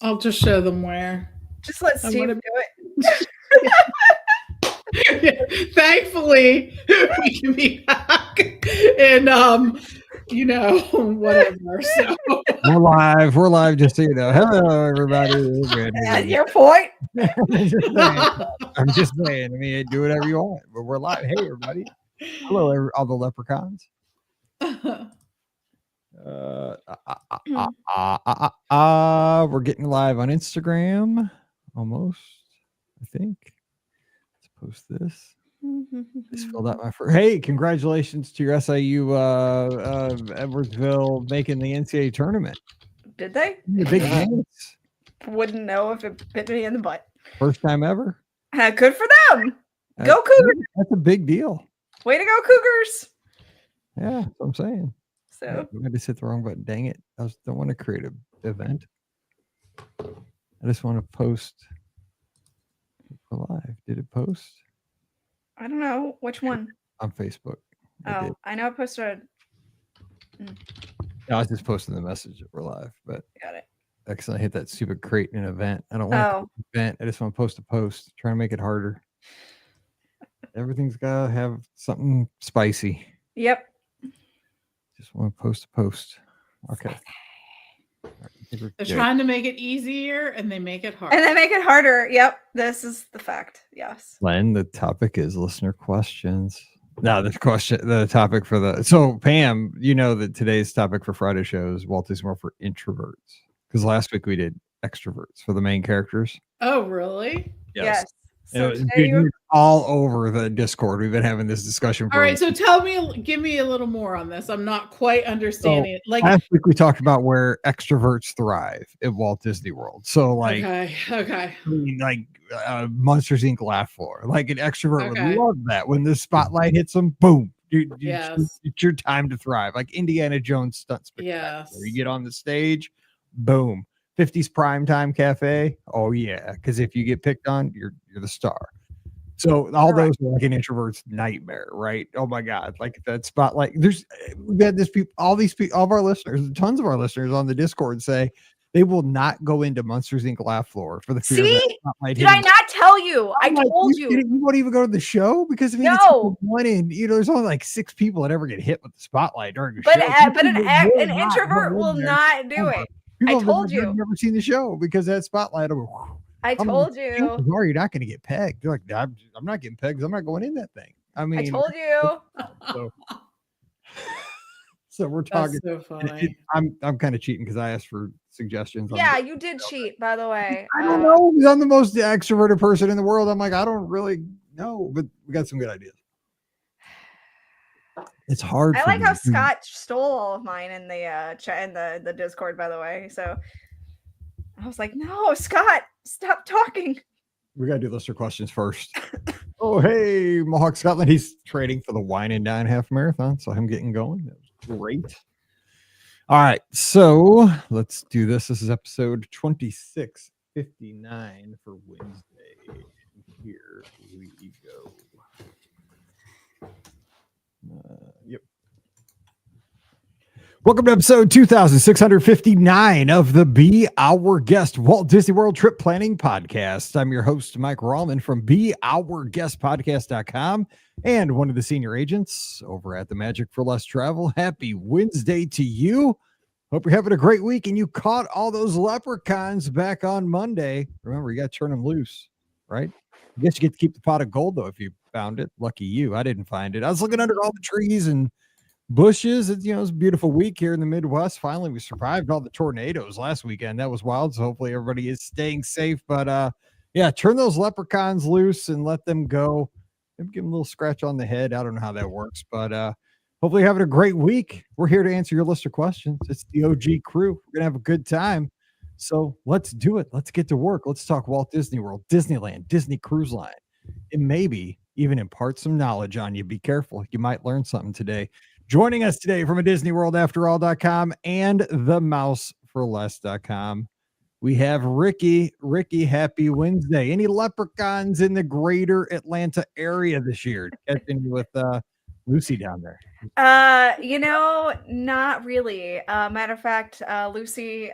I'll just show them where. Just let I'm Steve gonna. do it. Thankfully, we can be back and whatever. So We're live, just so you know. Hello, everybody. We're good. Your point. I'm just saying. I mean, do whatever you want, but we're live. Hey, everybody. Hello, all the leprechauns. We're getting live on Instagram. Almost, I think. Let's post this. Just filled out my first. Hey, congratulations to your SIU Edwardsville making the NCAA tournament. Did they? The big dance. Wouldn't know if it bit me in the butt. First time ever. Good for them. Go Cougars. That's a big deal. Way to go, Cougars. Yeah, that's what I'm saying. So I just hit the wrong button. Dang it. I don't want to create an event. I just want to post live. Did it post? I don't know. Which one? On Facebook. I know I posted. No, I was just posting the message that we're live, but Got it. I hit that stupid create an event. I don't want to create an event. I just want to post a post. Trying to make it harder. Everything's got to have something spicy. Yep. Just want to post a post. Okay. They're trying to make it easier and they make it harder. And they make it harder. Yep. This is the fact. Yes. Len, the topic is listener questions. No, the topic for so Pam, you know that today's topic for Friday show is Walt Disney World for introverts. Because last week we did extroverts for the main characters. Oh, really? Yes. So all over the Discord. We've been having this discussion. All right, so give me a little more on this. I'm not quite understanding it. Like last week, we talked about where extroverts thrive at Walt Disney World. So, like, okay, I mean, like Monsters Inc. laugh floor. Like an extrovert would love that when the spotlight hits them. Boom! It's your time to thrive. Like Indiana Jones stunt spectacular. Yes, you get on the stage, boom. 50s primetime cafe. Oh yeah, because if you get picked on, you're the star. So all those are like an introvert's nightmare, right? Oh my god, like that spotlight. We've had all of our listeners, tons of our listeners on the Discord say they will not go into Monsters Inc. laugh floor for the fear of that spotlight. Did I not tell you? I told you. You won't even go to the show because I mean, it's one in. There's only like 6 people that ever get hit with the spotlight during the show. But an introvert will not do it. I told you. I've never seen the show because that spotlight. I told you. Or you're not going to get pegged. You're like, I'm not getting pegged. I'm not going in that thing. I mean, I told you. So we're talking. That's so funny. I'm kind of cheating because I asked for suggestions. Yeah, you did cheat, by the way. I don't know. I'm the most extroverted person in the world. I'm like, I don't really know, but we got some good ideas. It's hard. I like how Scott stole all of mine in the chat in the Discord, by the way. So I was like, no, Scott, stop talking. We gotta do listener questions first. Oh, hey, Mohawk Scotland. He's training for the Wine and Dine half marathon, so I'm getting going. That was great. All right, so let's do this. This is episode 2659 for Wednesday. Here we go. Yep. Welcome to episode 2659 of the Be Our Guest Walt Disney World Trip Planning Podcast. I'm your host, Mike Rallman from BeOurGuestPodcast.com and one of the senior agents over at the Magic for Less Travel. Happy Wednesday to you. Hope you're having a great week and you caught all those leprechauns back on Monday. Remember, you got to turn them loose, right? I guess you get to keep the pot of gold, though, if you found it. Lucky you. I didn't find it. I was looking under all the trees and bushes. It's a beautiful week here in the Midwest. Finally, we survived all the tornadoes last weekend. That was wild. So hopefully everybody is staying safe. But yeah, turn those leprechauns loose and let them go. Maybe give them a little scratch on the head. I don't know how that works, but hopefully you're having a great week. We're here to answer your list of questions. It's the OG crew. We're gonna have a good time. So let's do it. Let's get to work. Let's talk Walt Disney World, Disneyland, Disney Cruise Line, and maybe even impart some knowledge on you. Be careful. You might learn something today. Joining us today from a DisneyWorldAfterAll.com and TheMouseForLess.com, we have Rikki. Rikki, happy Wednesday. Any leprechauns in the greater Atlanta area this year? Catching you with Lucy down there? Not really. Matter of fact, Lucy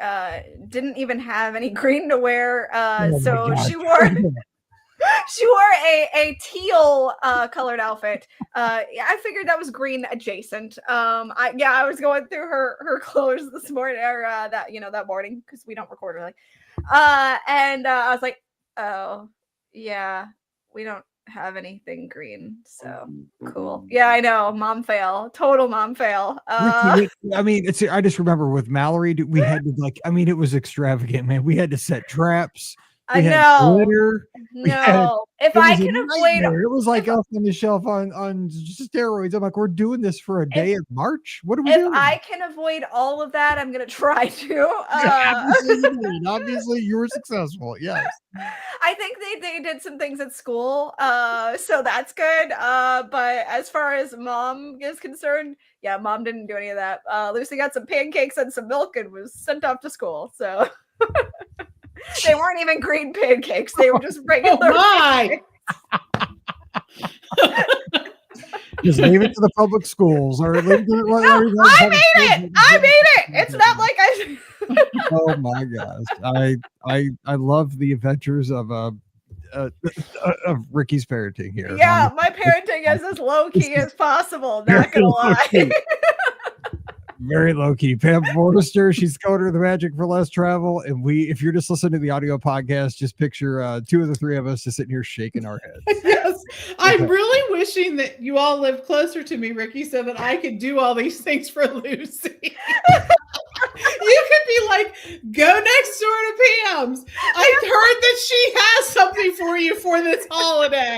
didn't even have any green to wear. Oh my So God. she wore a teal colored outfit. I figured that was green adjacent. I was going through her clothes this morning, or that morning, because we don't record early. And I was like, oh yeah, we don't have anything green, so cool. Yeah, I know, mom fail, total mom fail. Ricky, I mean, I just remember with Mallory, we had to it was extravagant, man. We had to set traps. I know. Glitter. If I can avoid, it was like Elf on the Shelf on steroids. I'm like, we're doing this for a day of March. What are we doing? If I can avoid all of that, I'm gonna try to. Obviously, you were successful. Yes. I think they did some things at school, so that's good. But as far as mom is concerned, yeah, mom didn't do any of that. Lucy got some pancakes and some milk and was sent off to school. So. They weren't even green pancakes. They were just regular. Oh my. Just leave it to the public schools, or leave it to I made it. It's not like I. Oh my gosh! I love the adventures of Ricky's parenting here. Yeah, my parenting is as low key as possible. Not gonna lie. Very low key. Pam Forrester, she's co-owner of the Magic for Less Travel. And if you're just listening to the audio podcast, just picture two of the three of us just sitting here shaking our heads. Yes. I'm really wishing that you all lived closer to me, Ricky, so that I could do all these things for Lucy. You could be like, go next door to Pam's. I heard that she has something for you for this holiday.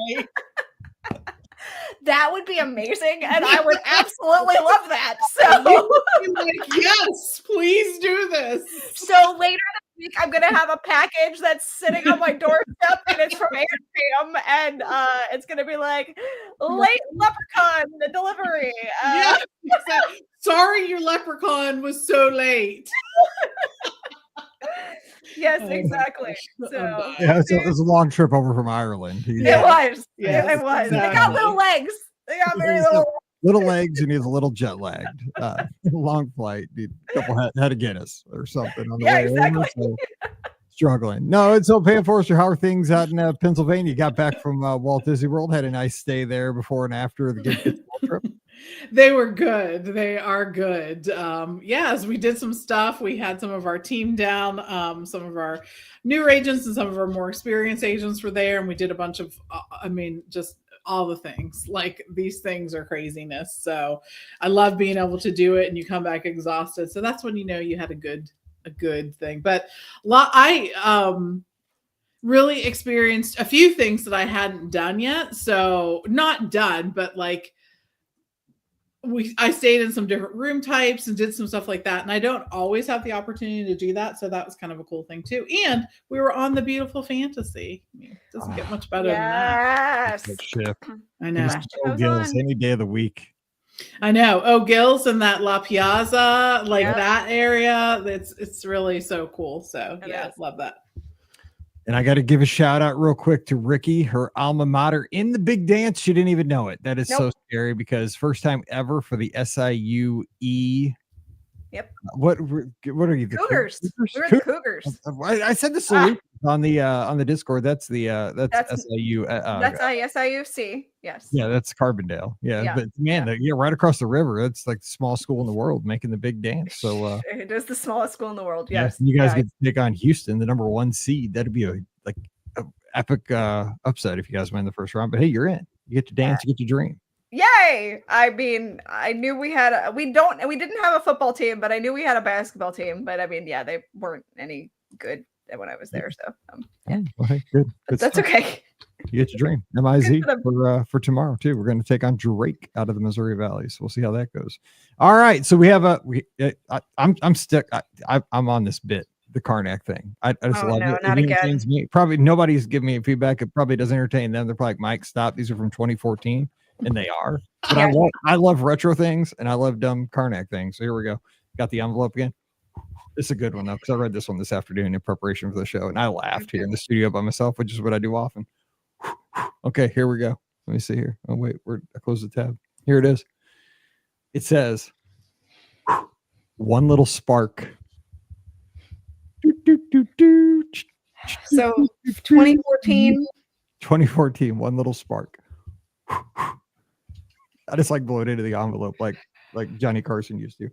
That would be amazing, and I would absolutely love that. So, like, yes, please do this. So later this week, I'm gonna have a package that's sitting on my doorstep, and it's from Aunt Pam, and it's gonna be like late leprechaun the delivery. Yeah, exactly. Sorry, your leprechaun was so late. Yes, exactly. So yeah, it was a long trip over from Ireland. It was. Yes, it was. Exactly. They got little legs. They got very little legs, and he's a little jet lagged. Long flight. Need a couple had a Guinness or something on the way exactly. over, so struggling. No, and so Pam Forrester, how are things out in Pennsylvania? You got back from Walt Disney World, had a nice stay there before and after the Good trip. They were good. They are good. Yes, we did some stuff. We had some of our team down. Some of our newer agents and some of our more experienced agents were there, and we did a bunch of, just all the things. Like, these things are craziness. So I love being able to do it, and you come back exhausted. So that's when you know you had a good thing. But I really experienced a few things that I hadn't done yet. So not done, but like, I stayed in some different room types and did some stuff like that. And I don't always have the opportunity to do that. So that was kind of a cool thing too. And we were on the Beautiful Fantasy. I mean, it doesn't get much better than that. I know. Gills any day of the week. I know. Oh, Gills and that La Piazza, that area. It's really so cool. So I love that. And I got to give a shout out real quick to Rikki, her alma mater in the big dance. She didn't even know it. That is so scary, because first time ever for the SIUE. Yep. What are you? Cougars. We're the Cougars. I said this on the Discord. That's SIU. That's SIUC. Yes. Yeah, that's Carbondale. Yeah. But man, right across the river. That's like the smallest school in the world making the big dance. So it is the smallest school in the world. Yes. You guys get to take on Houston, the number 1 seed. That'd be a epic upset if you guys win the first round. But hey, you're in. You get to dance. You get to dream. Yay! I mean, I knew we didn't have a football team, but I knew we had a basketball team. But I mean, they weren't any good when I was there. So well, hey, good. That's okay. You get your dream. MIZ for tomorrow too. We're going to take on Drake out of the Missouri Valley. So we'll see how that goes. All right. So we have I'm stuck. I'm on this bit, the Karnak thing. I just love it. Not again. Me. Probably nobody's giving me feedback. It probably doesn't entertain them. They're probably like, Mike, stop. These are from 2014. And they are. But I love retro things, and I love dumb Karnak things. So here we go. Got the envelope again. It's a good one though, because I read this one this afternoon in preparation for the show, and I laughed here in the studio by myself, which is what I do often. Okay, here we go. Let me see here. Oh wait, I closed the tab. Here it is. It says, one little spark. So 2014. 2014, one little spark. I just like blow it into the envelope like Johnny Carson used to.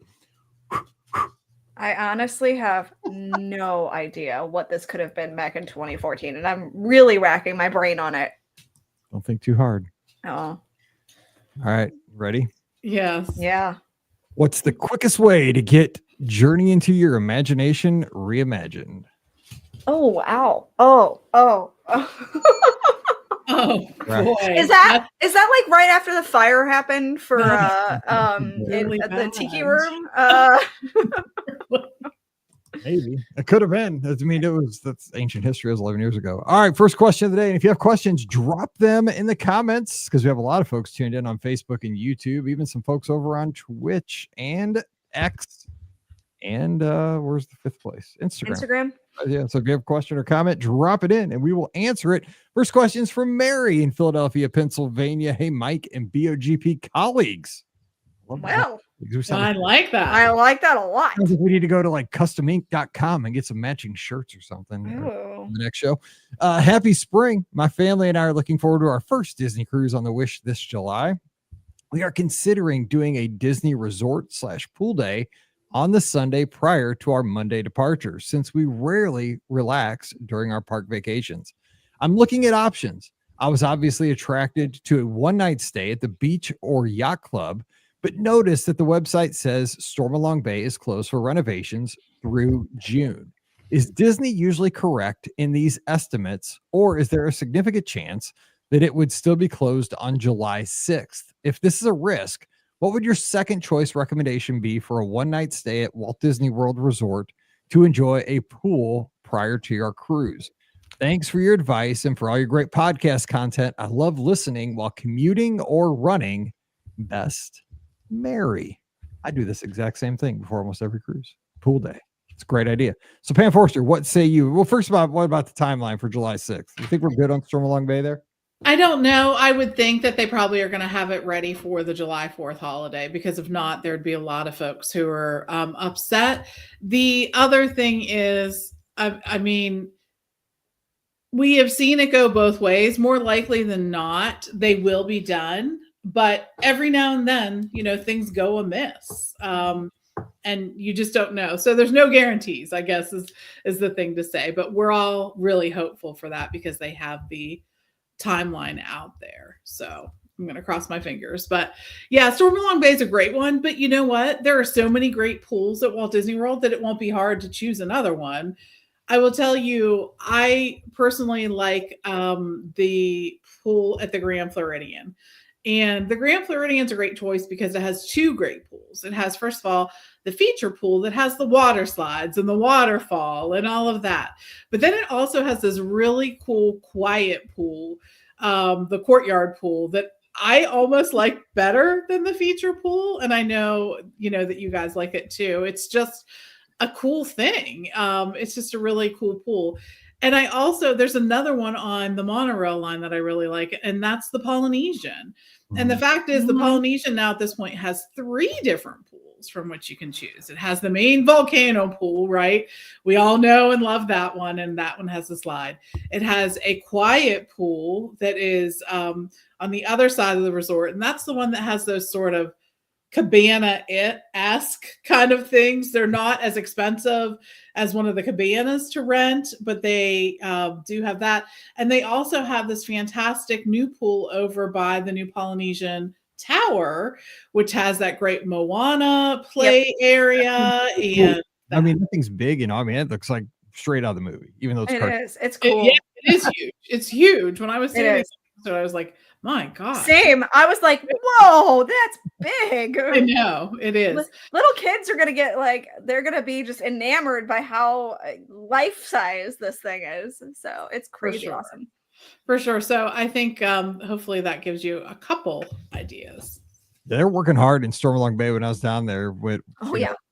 I honestly have no idea what this could have been back in 2014, and I'm really racking my brain on it. Don't think too hard. Oh. All right, ready? Yes. Yeah. What's the quickest way to get Journey into Your Imagination reimagined? Oh, wow. Oh. Oh Right. boy. Is that like right after the fire happened for really at the tiki bad. room? Maybe it could have been. I mean, that's ancient history. It was 11 years ago. All right, first question of the day. And if you have questions, drop them in the comments because we have a lot of folks tuned in on Facebook and YouTube, even some folks over on Twitch and X. And where's the fifth place? Instagram. Yeah. So if you have a question or comment, drop it in and we will answer it. First question is from Mary in Philadelphia, Pennsylvania. Hey, Mike and BOGP colleagues. Well, I like that. I like that a lot. Sounds like we need to go to like customink.com and get some matching shirts or something Oh. for the next show. Happy spring. My family and I are looking forward to our first Disney cruise on the Wish this July. We are considering doing a Disney resort / pool day on the Sunday prior to our Monday departure, since we rarely relax during our park vacations. I'm looking at options. I was obviously attracted to a one-night stay at the beach or yacht club, but notice that the website says Stormalong Bay is closed for renovations through June. Is Disney usually correct in these estimates, or is there a significant chance that it would still be closed on July 6th? If this is a risk, what would your second choice recommendation be for a one-night stay at Walt Disney World Resort to enjoy a pool prior to your cruise? Thanks for your advice and for all your great podcast content. I love listening while commuting or running. Best, Mary. I do this exact same thing before almost every cruise. Pool day. It's a great idea. So Pam Forster, what say you? Well, first of all, what about the timeline for July 6th? You think we're good on Stormalong Bay there? I don't know. I would think that they probably are going to have it ready for the July 4th holiday, because if not, there'd be a lot of folks who are upset. The other thing is, I mean, we have seen it go both ways. More likely than not, they will be done. But every now and then, things go amiss. And you just don't know. So there's no guarantees, I guess, is the thing to say. But we're all really hopeful for that because they have the timeline out there. So I'm going to cross my fingers. But yeah, Stormalong Bay is a great one. But you know what? There are so many great pools at Walt Disney World that it won't be hard to choose another one. I will tell you, I personally like the pool at the Grand Floridian. And the Grand Floridian's a great choice because it has two great pools. It has, first of all, the feature pool that has the water slides and the waterfall and all of that. But then it also has this really cool quiet pool, the courtyard pool, that I almost like better than the feature pool. And I know, that you guys like it too. It's just a cool thing. It's just a really cool pool. And there's another one on the monorail line that I really like, and that's the Polynesian. And the fact is, the Polynesian now at this point has 3 different pools from which you can choose. It has the main volcano pool, right? We all know and love that one, and that one has a slide. It has a quiet pool that is on the other side of the resort, and that's the one that has those sort of cabana-esque kind of things. They're not as expensive as one of the cabanas to rent, but they do have that. And they also have this fantastic new pool over by the new Polynesian Tower, which has that great Moana play area. And I mean, nothing's big, it looks like straight out of the movie, even though it's It's cool. It is huge. It's huge. When I was seeing it, so I was like, my God. Same. I was like, whoa, that's big. I know it is. Little kids are going to they're going to be just enamored by how life size this thing is. So it's crazy awesome. For sure. So I think hopefully that gives you a couple ideas. They're working hard in Stormalong Bay when I was down there with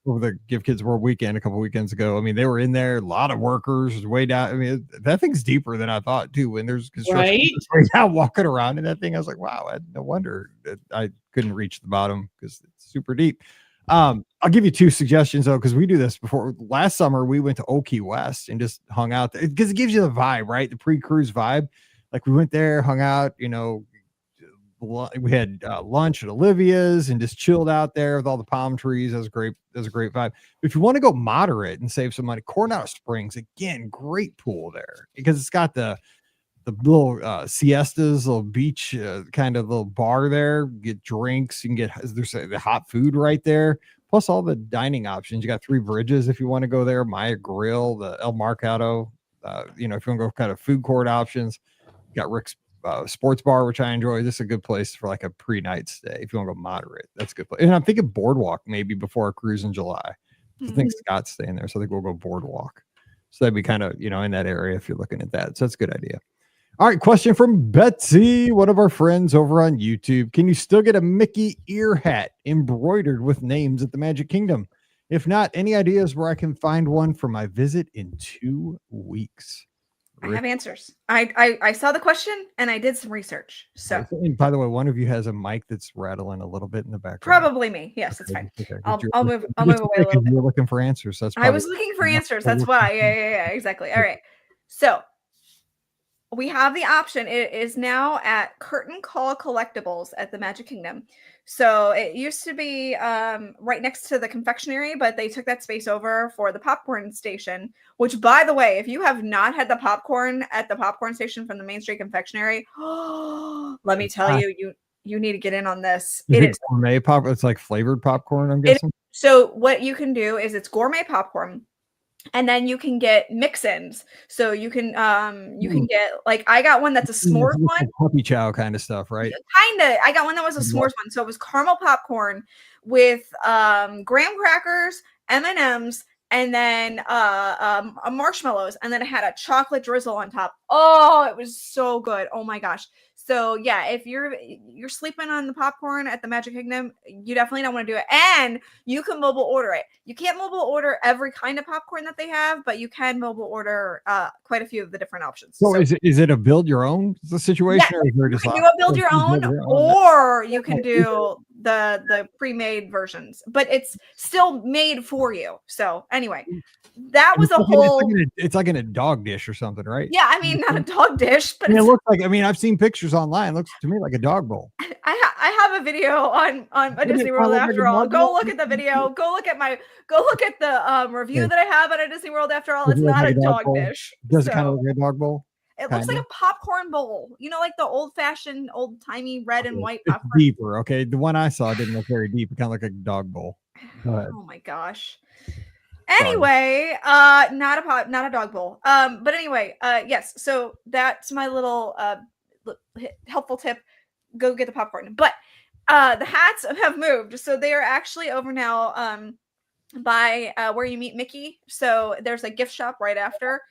over the Give Kids World weekend a couple weekends ago. I mean, they were in there, a lot of workers way down. I mean, that thing's deeper than I thought too. When there's construction way down, walking around in that thing, I was like, wow, no wonder that I couldn't reach the bottom because it's super deep. I'll give you 2 suggestions though, because we do this before. Last summer we went to Old Key West and just hung out there because it gives you the vibe, right? The pre-cruise vibe. Like we went there, hung out, you know, we had lunch at Olivia's and just chilled out there with all the palm trees. That was great. That was a great vibe. If you want to go moderate and save some money, Coronado Springs, again, great pool there because it's got the little siestas, little beach kind of little bar there. Get drinks, you can get there's the hot food right there. Plus all the dining options. You got 3 bridges if you want to go there. Maya Grill, the El Mercado. You know, if you want to go kind of food court options, you got Rick's sports bar, which I enjoy. This is a good place for like a pre-night stay if you want to go moderate. That's a good place. And I'm thinking Boardwalk maybe before a cruise in July. I think Scott's staying there, so I think we'll go Boardwalk. So that'd be kind of, you know, in that area if you're looking at that. So that's a good idea. All right, question from Betsy, one of our friends over on YouTube. Can you still get a Mickey ear hat embroidered with names at the Magic Kingdom? If not, any ideas where I can find one for my visit in 2 weeks? I have answers. I saw the question and I did some research. So, and by the way, one of you has a mic that's rattling a little bit in the background. Probably me. Yes, that's fine. Okay. I'll move away a little bit. You're looking for answers. That's I was looking for answers. That's why. Yeah, exactly. All right. So we have the option. It is now at Curtain Call Collectibles at the Magic Kingdom. So it used to be right next to the confectionery, but they took that space over for the popcorn station, which, by the way, if you have not had the popcorn at the popcorn station from the Main Street confectionery, let me tell you, you need to get in on this. It is gourmet pop. It's like flavored popcorn, I'm guessing. So what you can do is it's gourmet popcorn. And then you can get mix-ins. So you can get, like, I got one that's a s'mores one. Like puppy chow kind of stuff, right? Kind of. I got one that was a s'mores one. So it was caramel popcorn with graham crackers, M&Ms, and then marshmallows. And then it had a chocolate drizzle on top. Oh, it was so good. Oh my gosh. So yeah, if you're sleeping on the popcorn at the Magic Kingdom, you definitely don't want to do it. And you can mobile order it. You can't mobile order every kind of popcorn that they have, but you can mobile order quite a few of the different options. So is it a build your own situation? Yeah, or is there just you can do a build your own, or you can do the pre-made versions, but it's still made for you. So anyway, that was a whole. It's like in a dog dish or something, right? Yeah, I mean, not a dog dish, but it looks like. I mean, I've seen pictures online. It looks to me like a dog bowl. I have a video on a Disney World After All. Go look at the video. Go look at the review that I have on a Disney World After All. It's not a dog dish. Does it kind of look like a dog bowl? It looks like a popcorn bowl. You know, like the old-fashioned, old-timey red and white popcorn. It's deeper. Okay, the one I saw didn't look very deep. It kind of looked like a dog bowl. Oh my gosh. Anyway, not a dog bowl. But anyway, yes. So that's my little helpful tip. Go get the popcorn. But the hats have moved, so they are actually over now by where you meet Mickey. So there's a gift shop right after.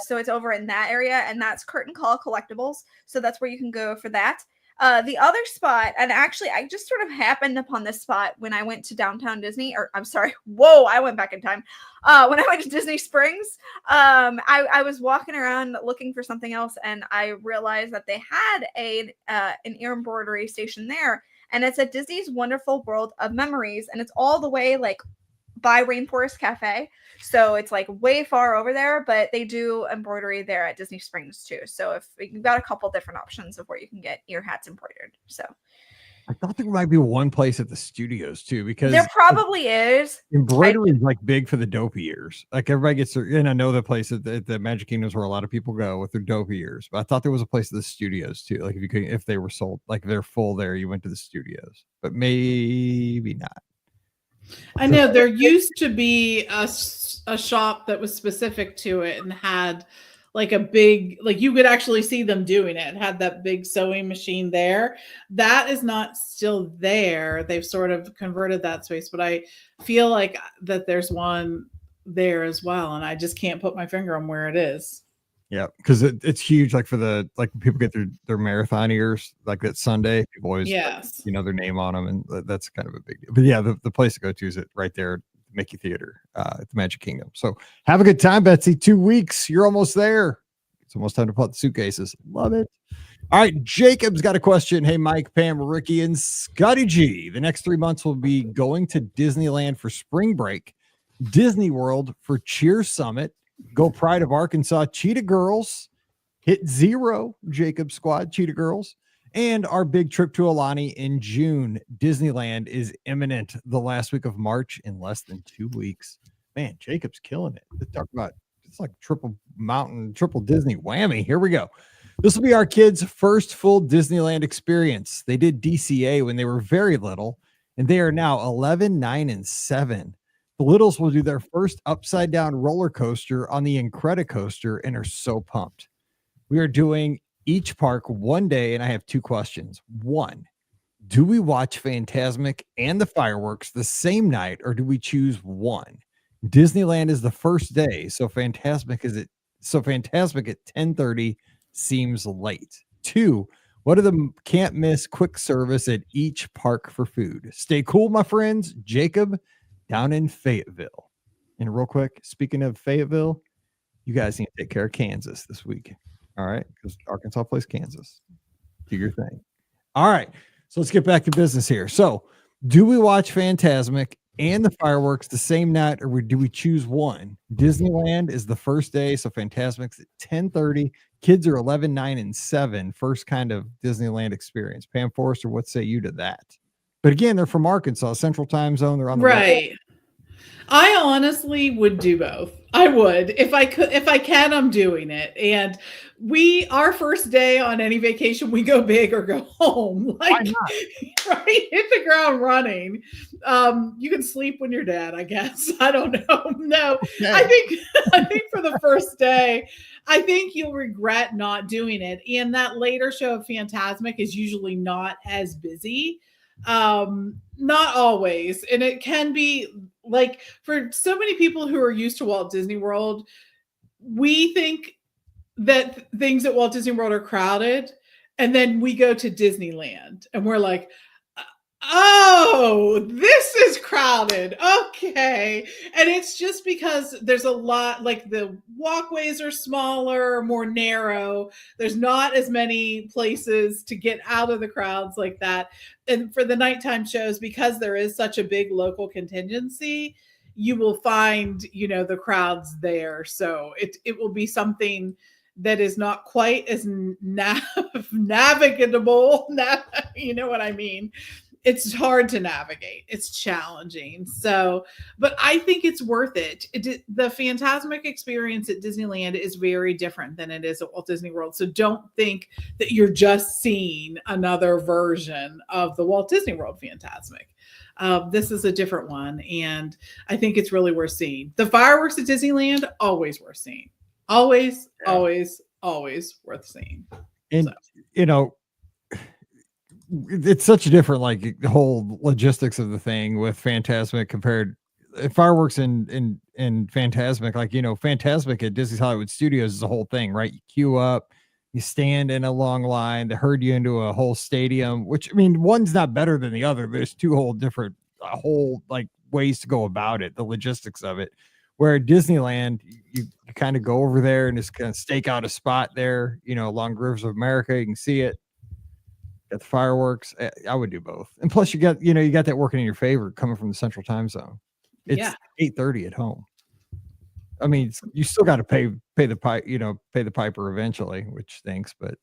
So it's over in that area, and that's Curtain Call Collectibles. So that's where you can go for that. The other spot, and actually I just sort of happened upon this spot when I went to downtown Disney, or I'm sorry, I went back in time. When I went to Disney Springs, I was walking around looking for something else, and I realized that they had an ear embroidery station there, and it's at Disney's Wonderful World of Memories, and it's all the way like by Rainforest Cafe. So it's like way far over there, but they do embroidery there at Disney Springs too. So if you've got a couple different options of where you can get ear hats embroidered. So I thought there might be one place at the studios too, because there probably is. Embroidery is like big for the dopey ears. Like everybody gets their, and I know the place at the Magic Kingdom is where a lot of people go with their dopey ears, but I thought there was a place at the studios too. Like if they were sold, like they're full there, you went to the studios, but maybe not. I know there used to be a shop that was specific to it and had like a big, like you could actually see them doing it. It had that big sewing machine there. That is not still there. They've sort of converted that space, but I feel like that there's one there as well. And I just can't put my finger on where it is. Yeah, because it's huge. Like for like people get their marathon ears, like that Sunday, people always their name on them, and that's kind of a big deal. But yeah, the place to go to is right there, Mickey Theater at the Magic Kingdom. So have a good time, Betsy. 2 weeks. You're almost there. It's almost time to put the suitcases. Love it. All right. Jacob's got a question. Hey, Mike, Pam, Rikki, and Scotty G. The next 3 months will be going to Disneyland for spring break, Disney World for Cheer Summit, Go Pride of Arkansas, Cheetah Girls, Hit Zero, Jacob Squad, Cheetah Girls, and our big trip to Alani in June. Disneyland is imminent the last week of March in less than 2 weeks. Man, Jacob's killing it. Let's talk about it's like triple mountain, triple Disney whammy. Here we go. This will be our kids' first full Disneyland experience. They did DCA when they were very little, and they are now 11, 9, and 7. The littles will do their first upside down roller coaster on the Incredicoaster and are so pumped. We are doing each park one day, and I have 2 questions. 1, do we watch Fantasmic and the fireworks the same night, or do we choose one? Disneyland is the first day, so Fantasmic at 10:30 seems late. 2, what are the can't miss quick service at each park for food? Stay cool, my friends. Jacob down in Fayetteville. And real quick, speaking of Fayetteville, you guys need to take care of Kansas this week. All right, because Arkansas plays Kansas. Do your thing. All right, so let's get back to business here. So, do we watch Fantasmic and the fireworks the same night, or do we choose one? Disneyland is the first day, so Fantasmic's at 10:30. Kids are 11, 9, and 7. First kind of Disneyland experience. Pam Forrester, what say you to that? But again, they're from Arkansas, Central Time Zone. They're on the right. I honestly would do both. I would. If I could, if I can, I'm doing it. And our first day on any vacation, we go big or go home. Like, right, hit the ground running. You can sleep when you're dead, I guess. I don't know. No, okay. I think for the first day, I think you'll regret not doing it. And that later show of Fantasmic is usually not as busy. Not always. And it can be like for so many people who are used to Walt Disney World, we think that things at Walt Disney World are crowded. And then we go to Disneyland and we're like, oh, this is crowded. Okay. And it's just because there's a lot, like the walkways are smaller, more narrow. There's not as many places to get out of the crowds like that. And for the nighttime shows, because there is such a big local contingency, you will find, the crowds there. So it will be something that is not quite as navigable. You know what I mean? It's hard to navigate. It's challenging. So, but I think it's worth it. The Fantasmic experience at Disneyland is very different than it is at Walt Disney World. So don't think that you're just seeing another version of the Walt Disney World Fantasmic. This is a different one. And I think it's really worth seeing. The fireworks at Disneyland, always worth seeing. Always, always, always worth seeing. And, it's such a different, like the whole logistics of the thing with Fantasmic compared fireworks and Fantasmic. Like, Fantasmic at Disney's Hollywood Studios is a whole thing, right? You queue up, you stand in a long line, they herd you into a whole stadium, which, I mean, one's not better than the other. There's two whole like ways to go about it, the logistics of it. Where at Disneyland, you kind of go over there and just kind of stake out a spot there, along Rivers of America. You can see it. Got the fireworks. I would do both. And plus you got that working in your favor coming from the Central Time Zone. It's 8:30 at home. I mean, you still got to pay the piper eventually, which stinks, but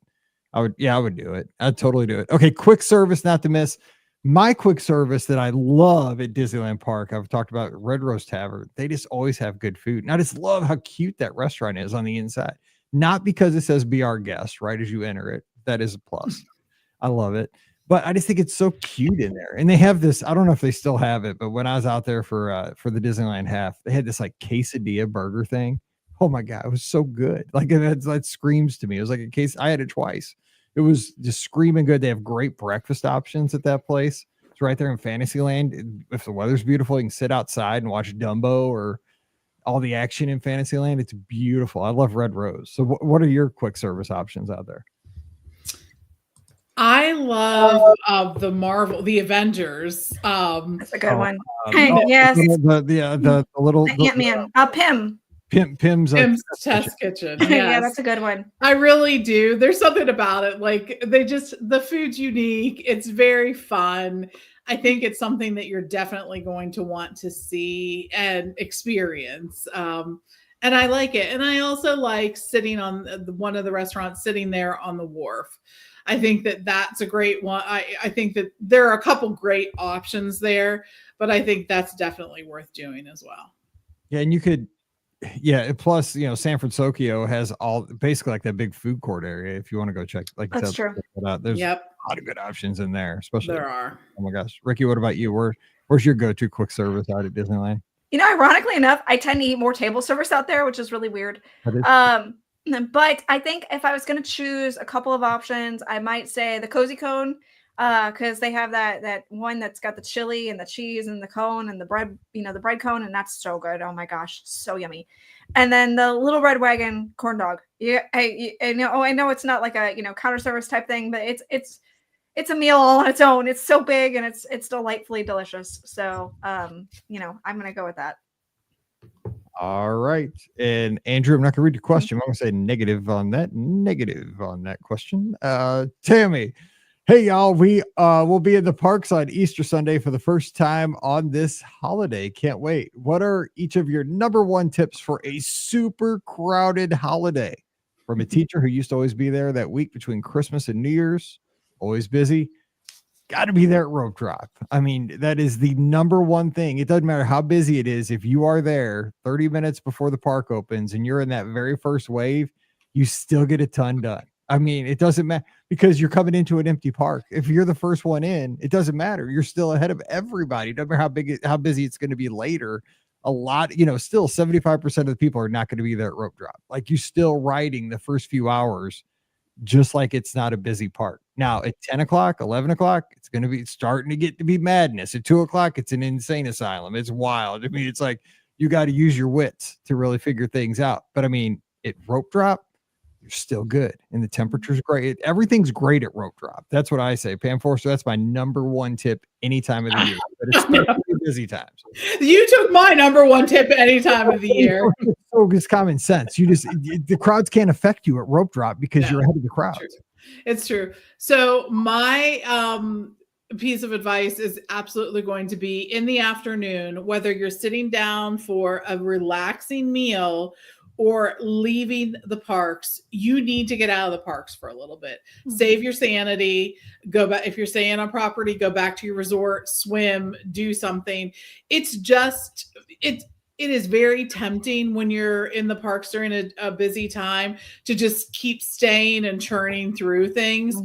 I would do it. I'd totally do it. Okay. Quick service, not to miss. My quick service that I love at Disneyland Park, I've talked about Red Rose Tavern. They just always have good food. And I just love how cute that restaurant is on the inside. Not because it says be our guest right as you enter it. That is a plus. I love it. But I just think it's so cute in there. And they have this, I don't know if they still have it, but when I was out there for the Disneyland half, they had this like quesadilla burger thing. Oh my God, it was so good. Like that screams to me. It was like a case. I had it twice. It was just screaming good. They have great breakfast options at that place. It's right there in Fantasyland. If the weather's beautiful, you can sit outside and watch Dumbo or all the action in Fantasyland. It's beautiful. I love Red Rose. So what are your quick service options out there? I love the Avengers. That's a good Oh, one. oh, Yes. the little The Ant-Man. Pym. Pim's Tim's test Test kitchen. Kitchen. Yeah, Yes. that's a good one. I really do. There's something about it. Like the food's unique. It's very fun. I think it's something that you're definitely going to want to see and experience. And I like it. And I also like sitting on one of the restaurants, sitting there on the wharf. I think that that's a great one. I think that there are a couple great options there, but I think that's definitely worth doing as well. Yeah, and you could, yeah. Plus, San Francisco has all basically like that big food court area. If you want to go check, like you That's said, true. check it out. There's Yep, a lot of good options in there, especially. there are. Oh my gosh, Ricky, what about you? Where's your go-to quick service out at Disneyland? Ironically enough, I tend to eat more table service out there, which is really weird. That is- But I think if I was going to choose a couple of options, I might say the Cozy Cone, because they have that one that's got the chili and the cheese and the cone and the bread, the bread cone, and that's so good. Oh my gosh, so yummy. And then the Little Red Wagon corn dog. Yeah, I know it's not like a counter service type thing, but it's a meal all on its own. It's so big and it's delightfully delicious. So I'm gonna go with that. All right. And Andrew, I'm not gonna read the question. I'm gonna say negative on that question. Tammy. Hey y'all, we will be in the parks on Easter Sunday for the first time on this holiday. Can't wait. What are each of your number one tips for a super crowded holiday? From a teacher who used to always be there that week between Christmas and New Year's, always busy. Got to be there at rope drop. I mean, that is the number one thing. It doesn't matter how busy it is. If you are there 30 minutes before the park opens and you're in that very first wave, you still get a ton done. I mean, it doesn't matter because you're coming into an empty park. If you're the first one in, it doesn't matter. You're still ahead of everybody. It doesn't matter how busy it's going to be later. A lot, still 75% of the people are not going to be there at rope drop. Like you're still riding the first few hours just like it's not a busy park. Now at 10 o'clock, 11 o'clock, it's going to be starting to get to be madness. At 2 o'clock, it's an insane asylum. It's wild. I mean, it's like you got to use your wits to really figure things out. But I mean, at rope drop, you're still good. And the temperature's great. Everything's great at rope drop. That's what I say. Pam Forster, that's my number one tip any time of the year. But it's still busy times. You took my number one tip any time of the year. So it's common sense. The crowds can't affect you at rope drop because you're ahead of the crowd. It's true. So my piece of advice is absolutely going to be in the afternoon, whether you're sitting down for a relaxing meal or leaving the parks, you need to get out of the parks for a little bit. Save your sanity. Go back. If you're staying on property, go back to your resort, swim, do something. It is very tempting when you're in the parks during a busy time to just keep staying and churning through things.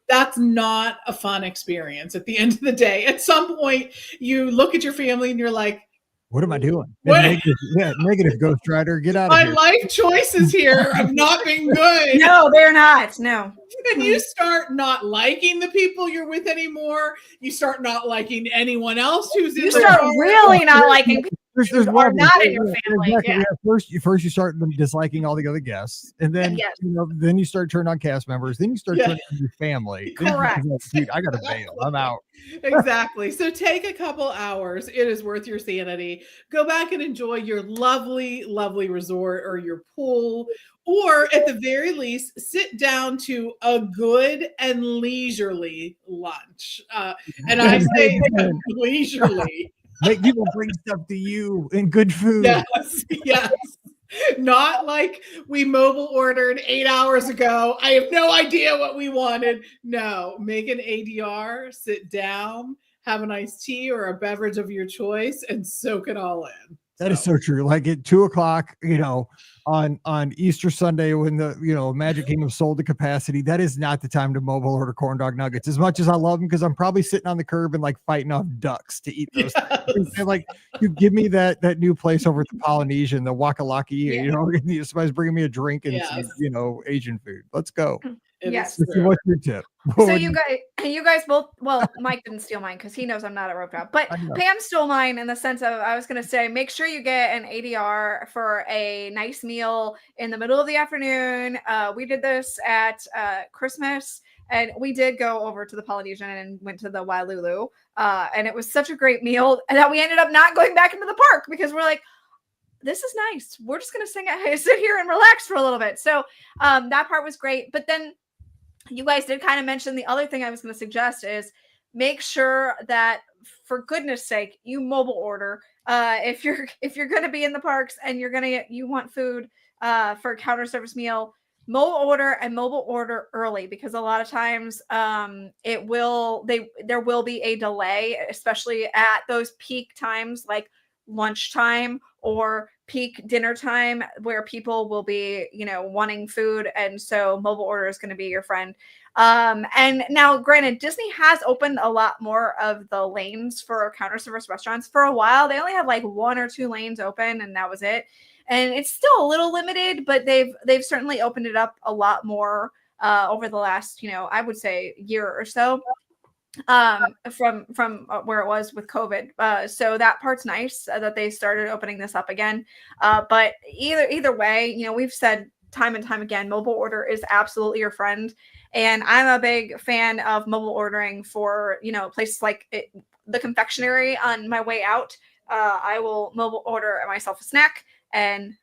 That's not a fun experience at the end of the day. At some point, you look at your family and you're like, what am I doing? Negative Ghost Rider, get out of here. My life choices here have not been good. No, they're not. No. And you start not liking the people you're with anymore. You start not liking anyone else who's in. You start really not liking people. There's who are not in your family. Exactly. Yeah. First you start disliking all the other guests, and then then you start turning on cast members. Then you start turning on your family. Correct. Dude, I gotta bail. I'm out. Exactly. So take a couple hours. It is worth your sanity. Go back and enjoy your lovely, lovely resort or your pool, or at the very least, sit down to a good and leisurely lunch. And I say leisurely. Make people bring stuff to you and good food. Yes. Not like we mobile ordered 8 hours ago. I have no idea what we wanted. No, make an ADR, sit down, have a nice tea or a beverage of your choice, and soak it all in. That is so true. Like at 2 o'clock, on Easter Sunday when the Magic Kingdom sold the capacity, that is not the time to mobile order corn dog nuggets. As much as I love them, because I'm probably sitting on the curb and like fighting off ducks to eat those. Yes. And like you give me that new place over at the Polynesian, the Wakalaki. Somebody's bringing me a drink and some, Asian food. Let's go. Yes. What's your tip? So you guys both, well, Mike didn't steal mine because he knows I'm not a rope drop, but Pam stole mine in the sense of, I was going to say, make sure you get an ADR for a nice meal in the middle of the afternoon. We did this at Christmas, And we did go over to the Polynesian and went to the Wailulu. And it was such a great meal that we ended up not going back into the park because we're like, this is nice. We're just going to sit here and relax for a little bit. So that part was great. But then you guys did kind of mention the other thing I was going to suggest is make sure that, for goodness sake, you mobile order. If you're going to be in the parks and you want food for a counter service meal, mobile order early, because a lot of times there will be a delay, especially at those peak times like lunchtime or peak dinner time, where people will be, wanting food. And so mobile order is going to be your friend. And now, granted, Disney has opened a lot more of the lanes for counter service restaurants. For a while, they only had like 1 or 2 lanes open, and that was it. And it's still a little limited, but they've certainly opened it up a lot more over the last, I would say, year or so. From where it was with COVID. So that part's nice that they started opening this up again. But either way, we've said time and time again, mobile order is absolutely your friend. And I'm a big fan of mobile ordering for, places like the confectionery on my way out. I will mobile order myself a snack and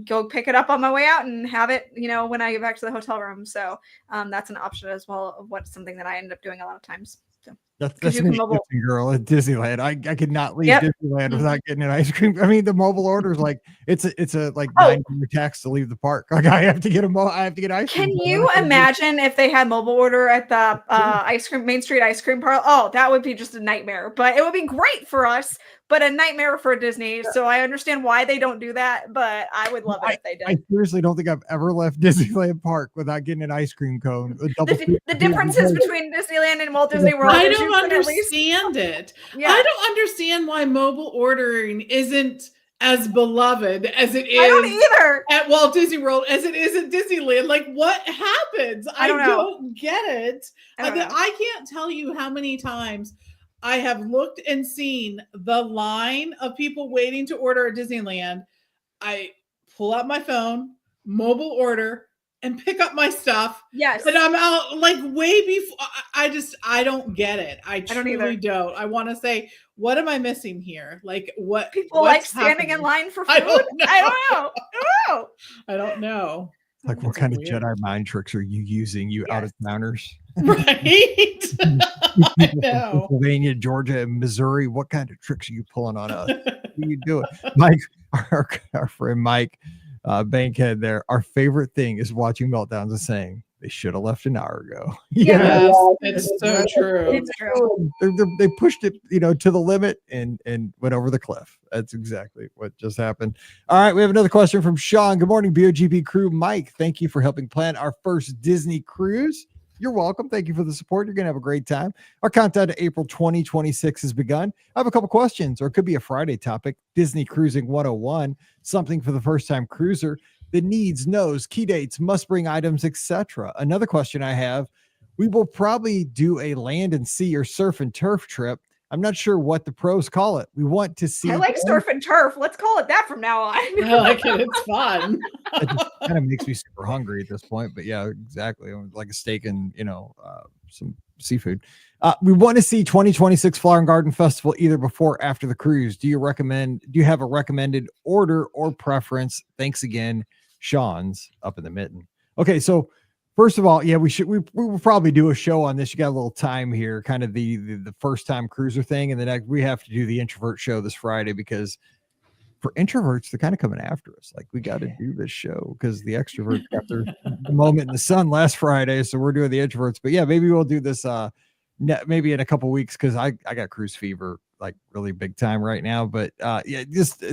go pick it up on my way out and have it, when I get back to the hotel room. So that's an option as well of something that I end up doing a lot of times. So That's an interesting girl at Disneyland. I could not leave Disneyland without getting an ice cream. I mean, the mobile order is like it's a like $9 tax to leave the park. Like I have to get ice cream. Can you imagine if they had mobile order at the Main Street ice cream parlor? Oh, that would be just a nightmare. But it would be great for us, but a nightmare for Disney. Yeah. So I understand why they don't do that, but I would love it if they did. I seriously don't think I've ever left Disneyland Park without getting an ice cream cone. The differences between Disneyland and Walt Disney World. I don't understand it. Yeah. I don't understand why mobile ordering isn't as beloved as it is I don't either. At Walt Disney World as it is at Disneyland. Like, what happens? I don't get it. I can't tell you how many times I have looked and seen the line of people waiting to order at Disneyland. I pull out my phone, mobile order, and pick up my stuff. Yes. And I'm out like way before. I don't get it. I truly don't. I want to say, what am I missing here? Like, what people like standing in line for food? I don't know. Like, what kind of Jedi mind tricks are you using, you out of towners? Right. I know. Pennsylvania, Georgia, and Missouri. What kind of tricks are you pulling on us? What are you doing? Mike, our friend Mike Bankhead there. Our favorite thing is watching meltdowns and saying they should have left an hour ago. Yes, it's so true. It's true. They pushed it, to the limit and went over the cliff. That's exactly what just happened. All right, we have another question from Sean. Good morning, BOGP crew. Mike, thank you for helping plan our first Disney cruise. You're welcome. Thank you for the support. You're going to have a great time. Our countdown to April 2026 has begun. I have a couple questions, or it could be a Friday topic. Disney Cruising 101, something for the first-time cruiser. The needs, knows, key dates, must bring items, etc. Another question I have, we will probably do a land and sea or surf and turf trip. I'm not sure what the pros call it. We want to see. I like surf and turf. Let's call it that from now on. I like it. It's fun. It just kind of makes me super hungry at this point. But yeah, exactly. Like a steak and, some seafood. We want to see 2026 Flower and Garden Festival either before or after the cruise. Do you have a recommended order or preference? Thanks again. Sean's up in the mitten. Okay, so first of all, yeah, we will probably do a show on this. You got a little time here, kind of the first time cruiser thing, and then we have to do the introvert show this Friday because for introverts, they're kind of coming after us. Like, we got to do this show because the extroverts got their moment in the sun last Friday, so we're doing the introverts. But yeah, maybe we'll do this maybe in a couple weeks because I got cruise fever like really big time right now. But yeah, just.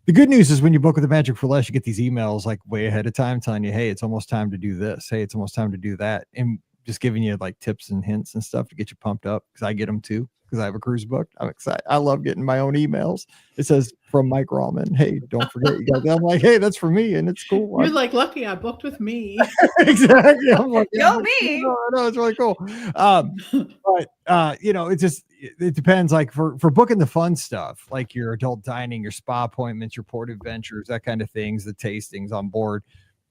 The good news is when you book with the Magic for Less, you get these emails like way ahead of time telling you, hey, it's almost time to do this. Hey, it's almost time to do that. And just giving you like tips and hints and stuff to get you pumped up because I get them too because I have a cruise booked. I'm excited. I love getting my own emails. It says from Mike Rahman. Hey, don't forget you guys. I'm like, hey, that's for me. And it's cool. You're like, lucky I booked with me. Exactly. I'm like, go me. No, it's really cool. But it depends. Like for booking the fun stuff, like your adult dining, your spa appointments, your port adventures, that kind of things, the tastings on board.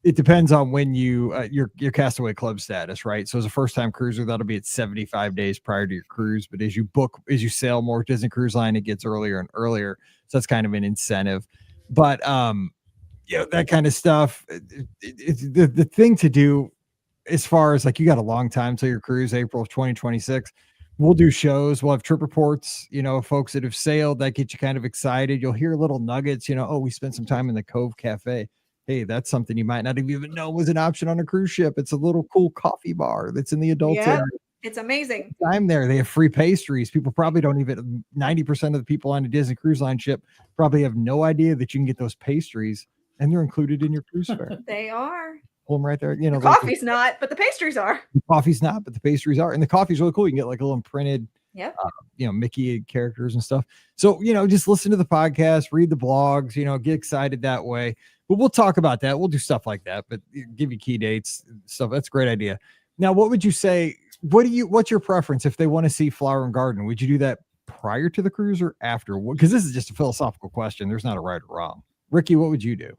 it depends on when you your Castaway Club status, right? So as a first time cruiser, that'll be at 75 days prior to your cruise. But as you sail more Disney Cruise Line, it gets earlier and earlier. So that's kind of an incentive. But that kind of stuff. It's the thing to do as far as like you got a long time till your cruise, April of 2026. We'll do shows. We'll have trip reports, folks that have sailed that get you kind of excited. You'll hear little nuggets, oh, we spent some time in the Cove Cafe. Hey, that's something you might not have even known was an option on a cruise ship. It's a little cool coffee bar that's in the adults area. It's amazing. I'm there. They have free pastries. People probably don't even 90% of the people on a Disney Cruise Line ship probably have no idea that you can get those pastries, and they're included in your cruise fare. They are. Pull them right there. The coffee's not, but the pastries are. The coffee's not, but the pastries are, and the coffee's really cool. You can get like a little imprinted, Mickey characters and stuff. So just listen to the podcast, read the blogs, get excited that way. But we'll talk about that. We'll do stuff like that, but give you key dates stuff. That's a great idea. Now, what would you say? What's your preference if they want to see Flower and Garden? Would you do that prior to the cruise or after? Because this is just a philosophical question. There's not a right or wrong. Ricky, what would you do?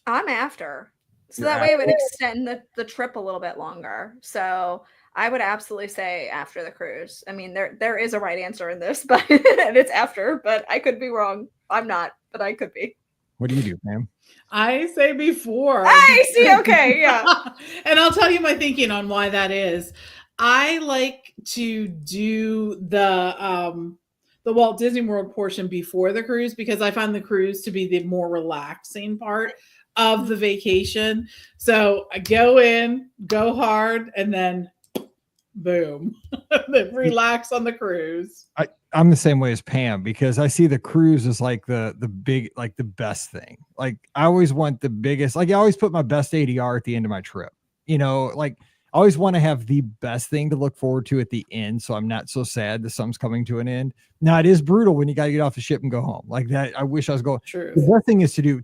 I'm after. So You're that way it would extend the trip a little bit longer. So I would absolutely say after the cruise. I mean, there is a right answer in this, but and it's after, but I could be wrong. I'm not, but I could be. What do you do, ma'am? I say before. I see. Okay. Yeah. And I'll tell you my thinking on why that is. I like to do the Walt Disney World portion before the cruise because I find the cruise to be the more relaxing part of the vacation. So I go in, go hard, and then boom, then relax on the cruise. I'm the same way as Pam because I see the cruise as like the big, like the best thing. Like I always want the biggest, like I always put my best ADR at the end of my trip, like I always want to have the best thing to look forward to at the end. So I'm not so sad that something's coming to an end. Now it is brutal when you got to get off the ship and go home like that. I wish I was going. True. The best thing is to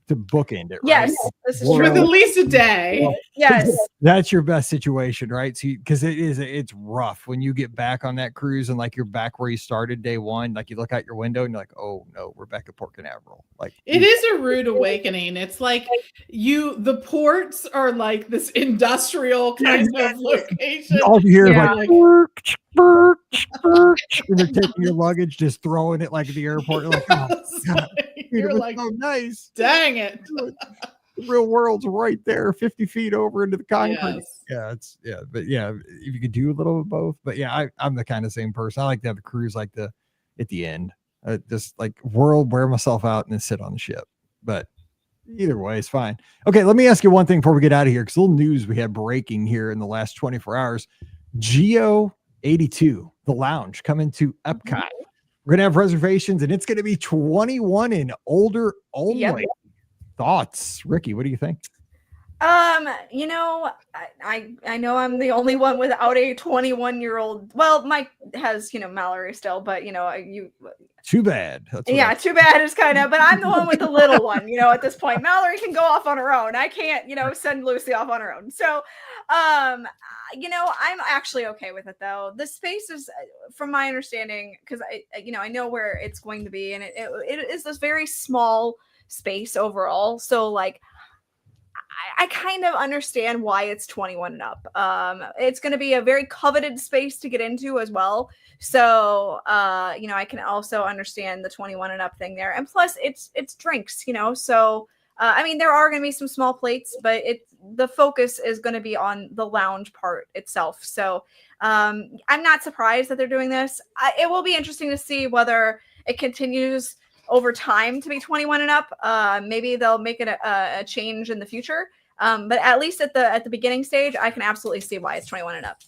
bookend it. Yes, right? this is For true. at least a day. Well, Yes. That's your best situation, right? So because it's rough when you get back on that cruise and like you're back where you started day one. Like you look out your window and you're like, oh no, we're back at Port Canaveral. Like it is a rude awakening. It's like the ports are like this industrial kind of location. all you hear is Yeah. like and they're taking your luggage, just throwing it like at the airport. You're like, oh, God, You're it was like, so nice. dang it. The real world's right there, 50 feet over into the concrete. Yes. But if you could do a little of both. But I'm the kind of same person. I like to have the cruise like at the end, just like wear myself out and then sit on the ship. But either way, it's fine. Okay, let me ask you one thing before we get out of here, because a little news we had breaking here in the last 24 hours. Geo 82, the lounge, coming to Epcot. We're gonna have reservations, and it's gonna be 21 and older only. Yep. Thoughts, Ricky? What do you think? I know I'm the only one without a 21-year-old. Well, Mike has, Mallory still, but Too bad. That's what too bad is kind of, but I'm the one with the little one, at this point. Mallory can go off on her own. I can't, send Lucy off on her own. So, I'm actually okay with it though. The space is, from my understanding, because I know where it's going to be, and it is this very small space overall. So like, I kind of understand why it's 21 and up. It's going to be a very coveted space to get into as well. So, I can also understand the 21 and up thing there. And plus it's drinks, so, there are going to be some small plates, but the focus is going to be on the lounge part itself. So, I'm not surprised that they're doing this. It will be interesting to see whether it continues over time to be 21 and up. Maybe they'll make it a change in the future. But at least at the beginning stage, I can absolutely see why it's 21 and up.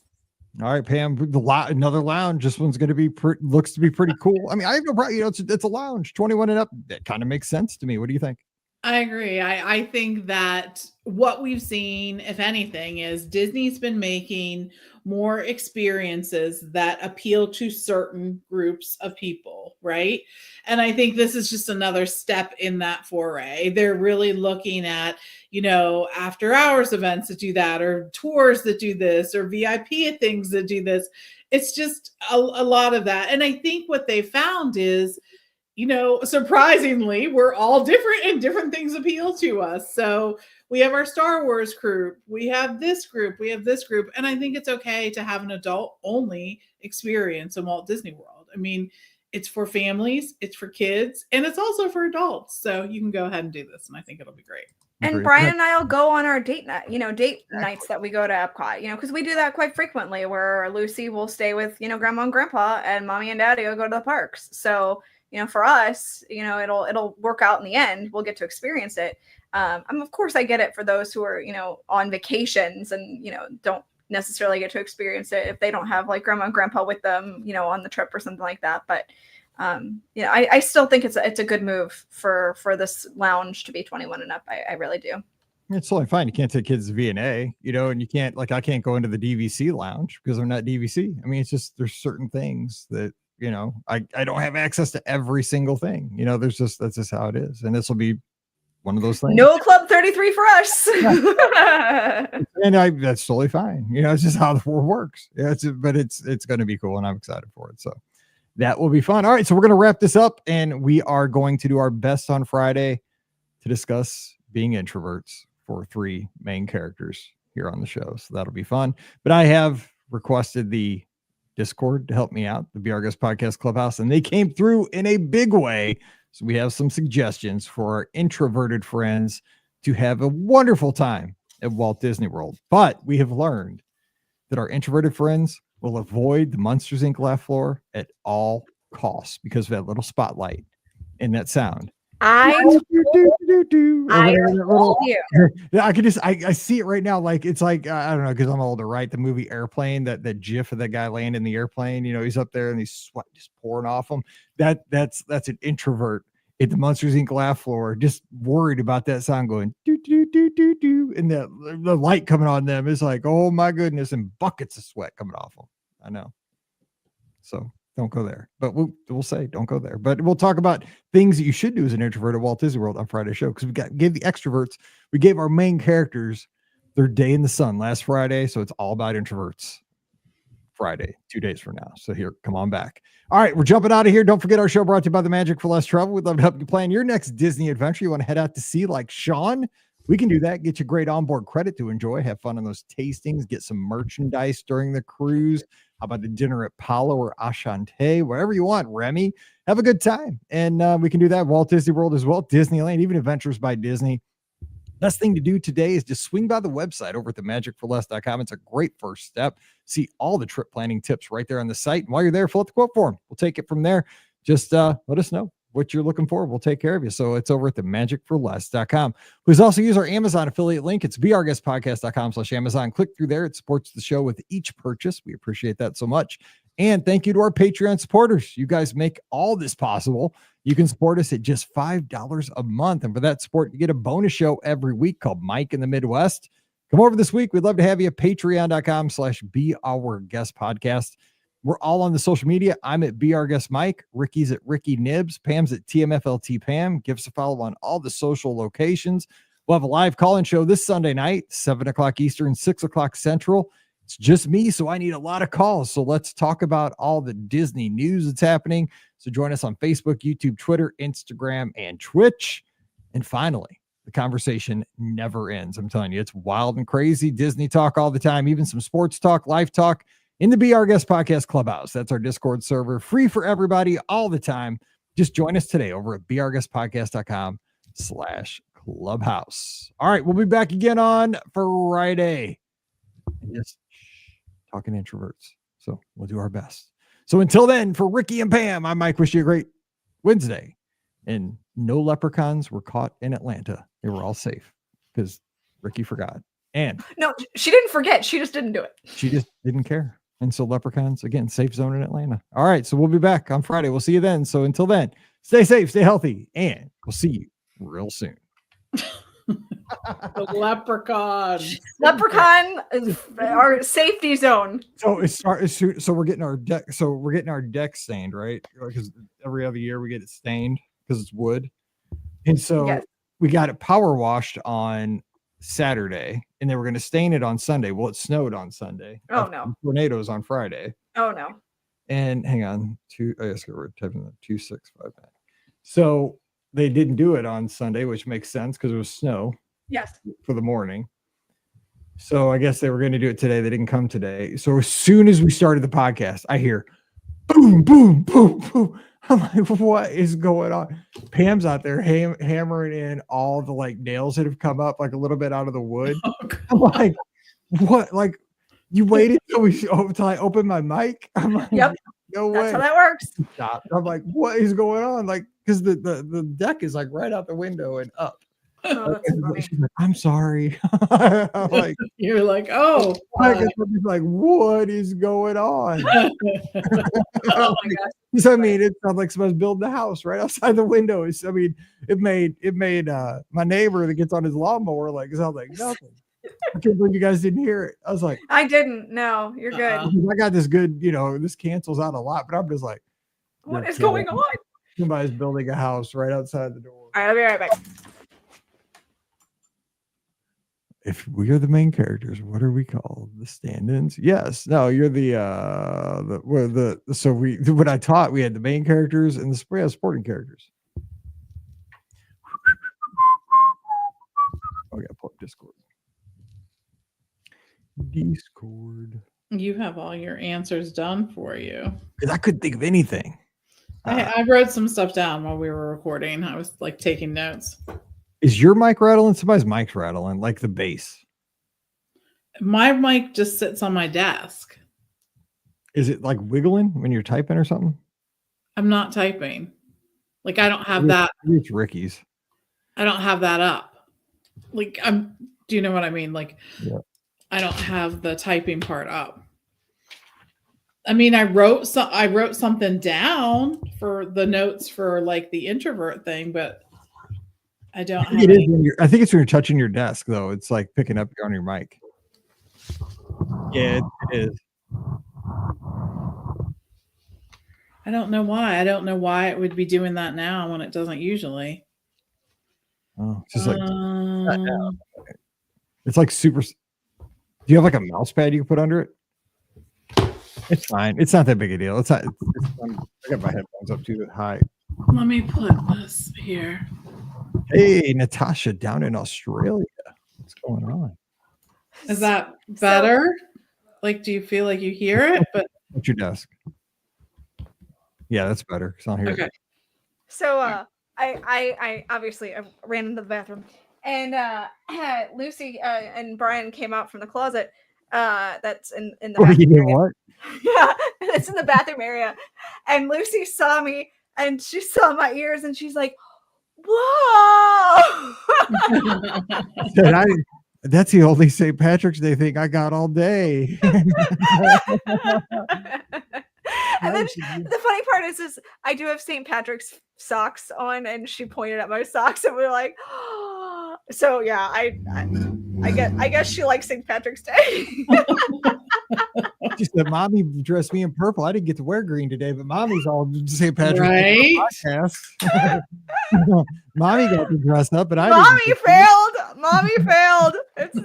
All right, Pam, another lounge. This one's going to be looks to be pretty cool. I have no problem. It's a lounge, 21 and up. That kind of makes sense to me. What do you think? I agree. I think that what we've seen, if anything, is Disney's been making more experiences that appeal to certain groups of people, right? And I think this is just another step in that foray. They're really looking at, after hours events that do that, or tours that do this, or VIP things that do this. It's just a lot of that. And I think what they found is, surprisingly, we're all different and different things appeal to us. So we have our Star Wars group, we have this group, we have this group. And I think it's okay to have an adult only experience in Walt Disney World. I mean, it's for families, it's for kids, and it's also for adults. So you can go ahead and do this, and I think it'll be great. And Brian and I'll go on our date night, nights that we go to Epcot, because we do that quite frequently where Lucy will stay with, grandma and grandpa, and mommy and daddy will go to the parks. So, for us, it'll work out in the end. We'll get to experience it. Of course I get it for those who are, on vacations and, don't necessarily get to experience it if they don't have like grandma and grandpa with them, on the trip or something like that. But I still think it's a good move for this lounge to be 21 and up. I really do. It's totally fine. You can't take kids to V&A, and you can't, like, I can't go into the DVC lounge because I'm not DVC. I mean, it's just, there's certain things that, I don't have access to every single thing, that's just how it is. And this will be one of those things. No Club 33 for us. Yeah. And that's totally fine. It's just how the world works. Yeah, but it's going to be cool, and I'm excited for it. So that will be fun. All right, so we're going to wrap this up, and we are going to do our best on Friday to discuss being introverts for 3 main characters here on the show. So that'll be fun. But I have requested the Discord to help me out, the Be Our Guest Podcast Clubhouse, and they came through in a big way. So we have some suggestions for our introverted friends to have a wonderful time at Walt Disney World. But we have learned that our introverted friends will avoid the Monsters Inc. laugh floor at all costs because of that little spotlight and that sound. I told you. Yeah, I could just I see it right now. Like, it's like, I don't know, because I'm older, right? The movie Airplane, that gif of that guy laying in the airplane, he's up there and he's sweat just pouring off him. That's an introvert at the Monsters Inc. laugh floor, just worried about that sound going do do do do do, and the light coming on them is like, oh my goodness, and buckets of sweat coming off them. I know. So don't go there, but we'll say don't go there. But we'll talk about things that you should do as an introvert at Walt Disney World on Friday's show, because gave the extroverts, we gave our main characters their day in the sun last Friday, so it's all about introverts Friday, 2 days from now. So here, come on back. All right, we're jumping out of here. Don't forget our show brought to you by the Magic for Less Travel. We'd love to help you plan your next Disney adventure. You want to head out to sea like Sean? We can do that. Get you great onboard credit to enjoy. Have fun on those tastings. Get some merchandise during the cruise. How about the dinner at Palo or Ashante? Wherever you want, Remy. Have a good time. And we can do that at Walt Disney World as well, Disneyland, even Adventures by Disney. Best thing to do today is just swing by the website over at themagicforless.com. It's a great first step. See all the trip planning tips right there on the site. And while you're there, fill out the quote form. We'll take it from there. Just let us know what you're looking for. We'll take care of you. So it's over at themagicforless.com. Please also use our Amazon affiliate link. It's beourguestpodcast.com/Amazon. Click through there. It supports the show with each purchase. We appreciate that so much. And thank you to our Patreon supporters. You guys make all this possible. You can support us at just $5 a month. And for that support, you get a bonus show every week called Mike in the Midwest. Come over this week. We'd love to have you at patreon.com/beourguestpodcast. We're all on the social media. I'm at Be Our Guest Mike. Ricky's at Ricky Nibs. Pam's at TMFLT Pam. Give us a follow on all the social locations. We'll have a live call-in show this Sunday night, 7 o'clock Eastern, 6 o'clock Central. It's just me, so I need a lot of calls. So let's talk about all the Disney news that's happening. So join us on Facebook, YouTube, Twitter, Instagram, and Twitch. And finally, the conversation never ends. I'm telling you, it's wild and crazy. Disney talk all the time, even some sports talk, live talk in the Be Our Guest Podcast Clubhouse. That's our Discord server, free for everybody all the time. Just join us today over at beourguestpodcast.com/clubhouse. All right, we'll be back again on Friday. Just talking introverts. So we'll do our best. So until then, for Ricky and Pam, I Mike. Wish you a great Wednesday. And no leprechauns were caught in Atlanta. They were all safe because Ricky forgot. And no, she didn't forget. She just didn't do it. She just didn't care. And so leprechauns, again, safe zone in Atlanta. All right. So we'll be back on Friday. We'll see you then. So until then, stay safe, stay healthy, and we'll see you real soon. The leprechaun Is our safety zone. So so we're getting our deck. So we're getting our deck stained, right? Because every other year we get it stained because it's wood, and so we got it power washed on Saturday, and they were going to stain it on Sunday. Well, it snowed on Sunday. Oh no! Tornadoes on Friday. Oh no! And hang on, I guess we're typing the 2659. So they didn't do it on Sunday, which makes sense because it was snow. Yes. for the morning. So I guess they were going to do it today. They didn't come today. So as soon as we started the podcast, I hear boom, boom, boom, boom. I'm like, what is going on? Pam's out there hammering in all the like nails that have come up like a little bit out of the wood. Oh, I'm like, what? Like, you waited till I opened my mic? I'm like, Yep. no way. That's how that works. Stop. I'm like, what is going on? Like, because the deck is like right out the window and up. Oh, that's funny. She's like, I'm sorry. I'm like, You're like, oh, I guess I'm just like, what is going on? Oh my gosh. So, I mean, it sounds like someone's building a house right outside the window. I mean, it made my neighbor that gets on his lawnmower like sound like nothing. I can't believe you guys didn't hear it. I was like, I didn't. No, you're good. I got this good, this cancels out a lot, but I'm just like, What is going on? somebody's building a house right outside the door. All right, I'll be right back. If we are the main characters, what are we called? The stand-ins? Yes. No, you're so when I taught, we had the main characters and the supporting characters. Oh, I gotta pull up Discord. you have all your answers done for you. Because I couldn't think of anything. I wrote some stuff down while we were recording. I was like taking notes. Is your mic rattling? Somebody's mic's rattling, like the bass. My mic just sits on my desk. Is it like wiggling when you're typing or something? I'm not typing. Like I don't have that. It's Ricky's. I don't have that up. Like do you know what I mean? Like yeah. I don't have the typing part up. I mean, I wrote something down for the notes for like the introvert thing, but I don't have it. I think it's when you're touching your desk though. It's like picking up on your mic. Yeah, it is. I don't know why. I don't know why it would be doing that now when it doesn't usually. Oh, it's just like it's like super. Do you have like a mouse pad you can put under it? It's fine. It's not that big a deal. It's not. I got my headphones up too high. Let me put this here. Hey, Natasha down in Australia. What's going on? Is that better? Like, do you feel like you hear it? But at your desk. Yeah, that's better. It's not here. Okay. So I obviously I ran into the bathroom and Lucy and Brian came out from the closet that's in the bathroom area. What? Yeah, it's in the bathroom area. And Lucy saw me and she saw my ears and she's like, whoa. That's the only St. Patrick's Day thing I got all day. And then the funny part is I do have St. Patrick's socks on, and she pointed at my socks, and we were like, oh. So yeah, I guess she likes St. Patrick's Day. She said, "Mommy dressed me in purple. I didn't get to wear green today, but Mommy's all St. Patrick's Day podcast." Mommy got to dress up, but I didn't. Mommy failed. It's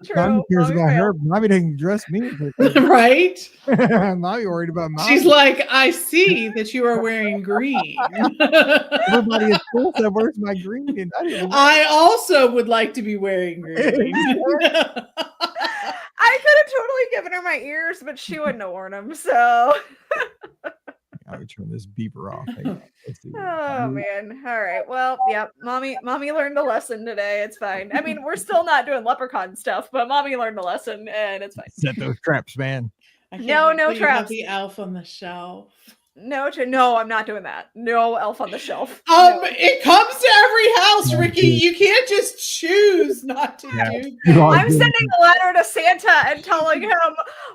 true. Mommy cares about her. Mommy didn't dress me. Right? Mommy worried about Mommy. She's like, I see that you are wearing green. Everybody at school said, "Where's my green?" And I also would like to be wearing green. I could have totally given her my ears, but she wouldn't have worn them. So I would turn this beeper off. Oh man. All right. Well, yeah. Mommy learned a lesson today. It's fine. I mean, we're still not doing leprechaun stuff, but Mommy learned a lesson and it's fine. Set those traps, man. No traps. The elf on the shelf. No, I'm not doing that. No elf on the shelf. It comes to every house, Ricky. You can't just choose not to do that. I'm sending a letter to Santa and telling him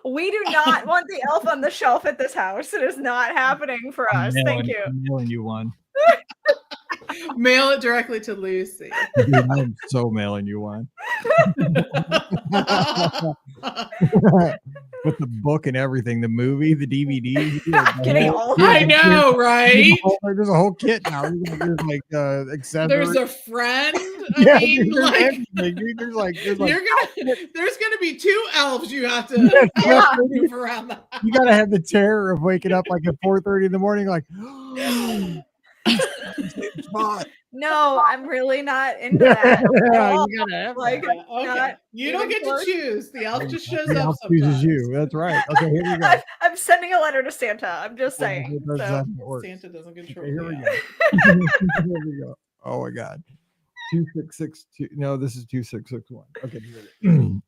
we do not want the elf on the shelf at this house. It is not happening for us. Thank you. I'm mailing you one. Mail it directly to Lucy. Dude, I'm so mailing you one. With the book and everything, the movie, the DVD. I know, right? There's a whole kit now. There's like accessories. There's a friend. I mean, there's like, everything. There's gonna be 2 elves you have to move around the house. You gotta have the terror of waking up like at 4:30 in the morning, like spot. No, I'm really not into that. Yeah, Oh, you gotta have like, that. Yeah, okay. not You don't even get close. to choose. The elf just shows The up elf sometimes. chooses you. That's right. Okay, here we go. I'm sending a letter to Santa. I'm just saying. That's So. how it works. Santa doesn't control Okay, here we the go. elf. Here we go. Oh my God. 2662. No, this is 2661. Okay. Here it is.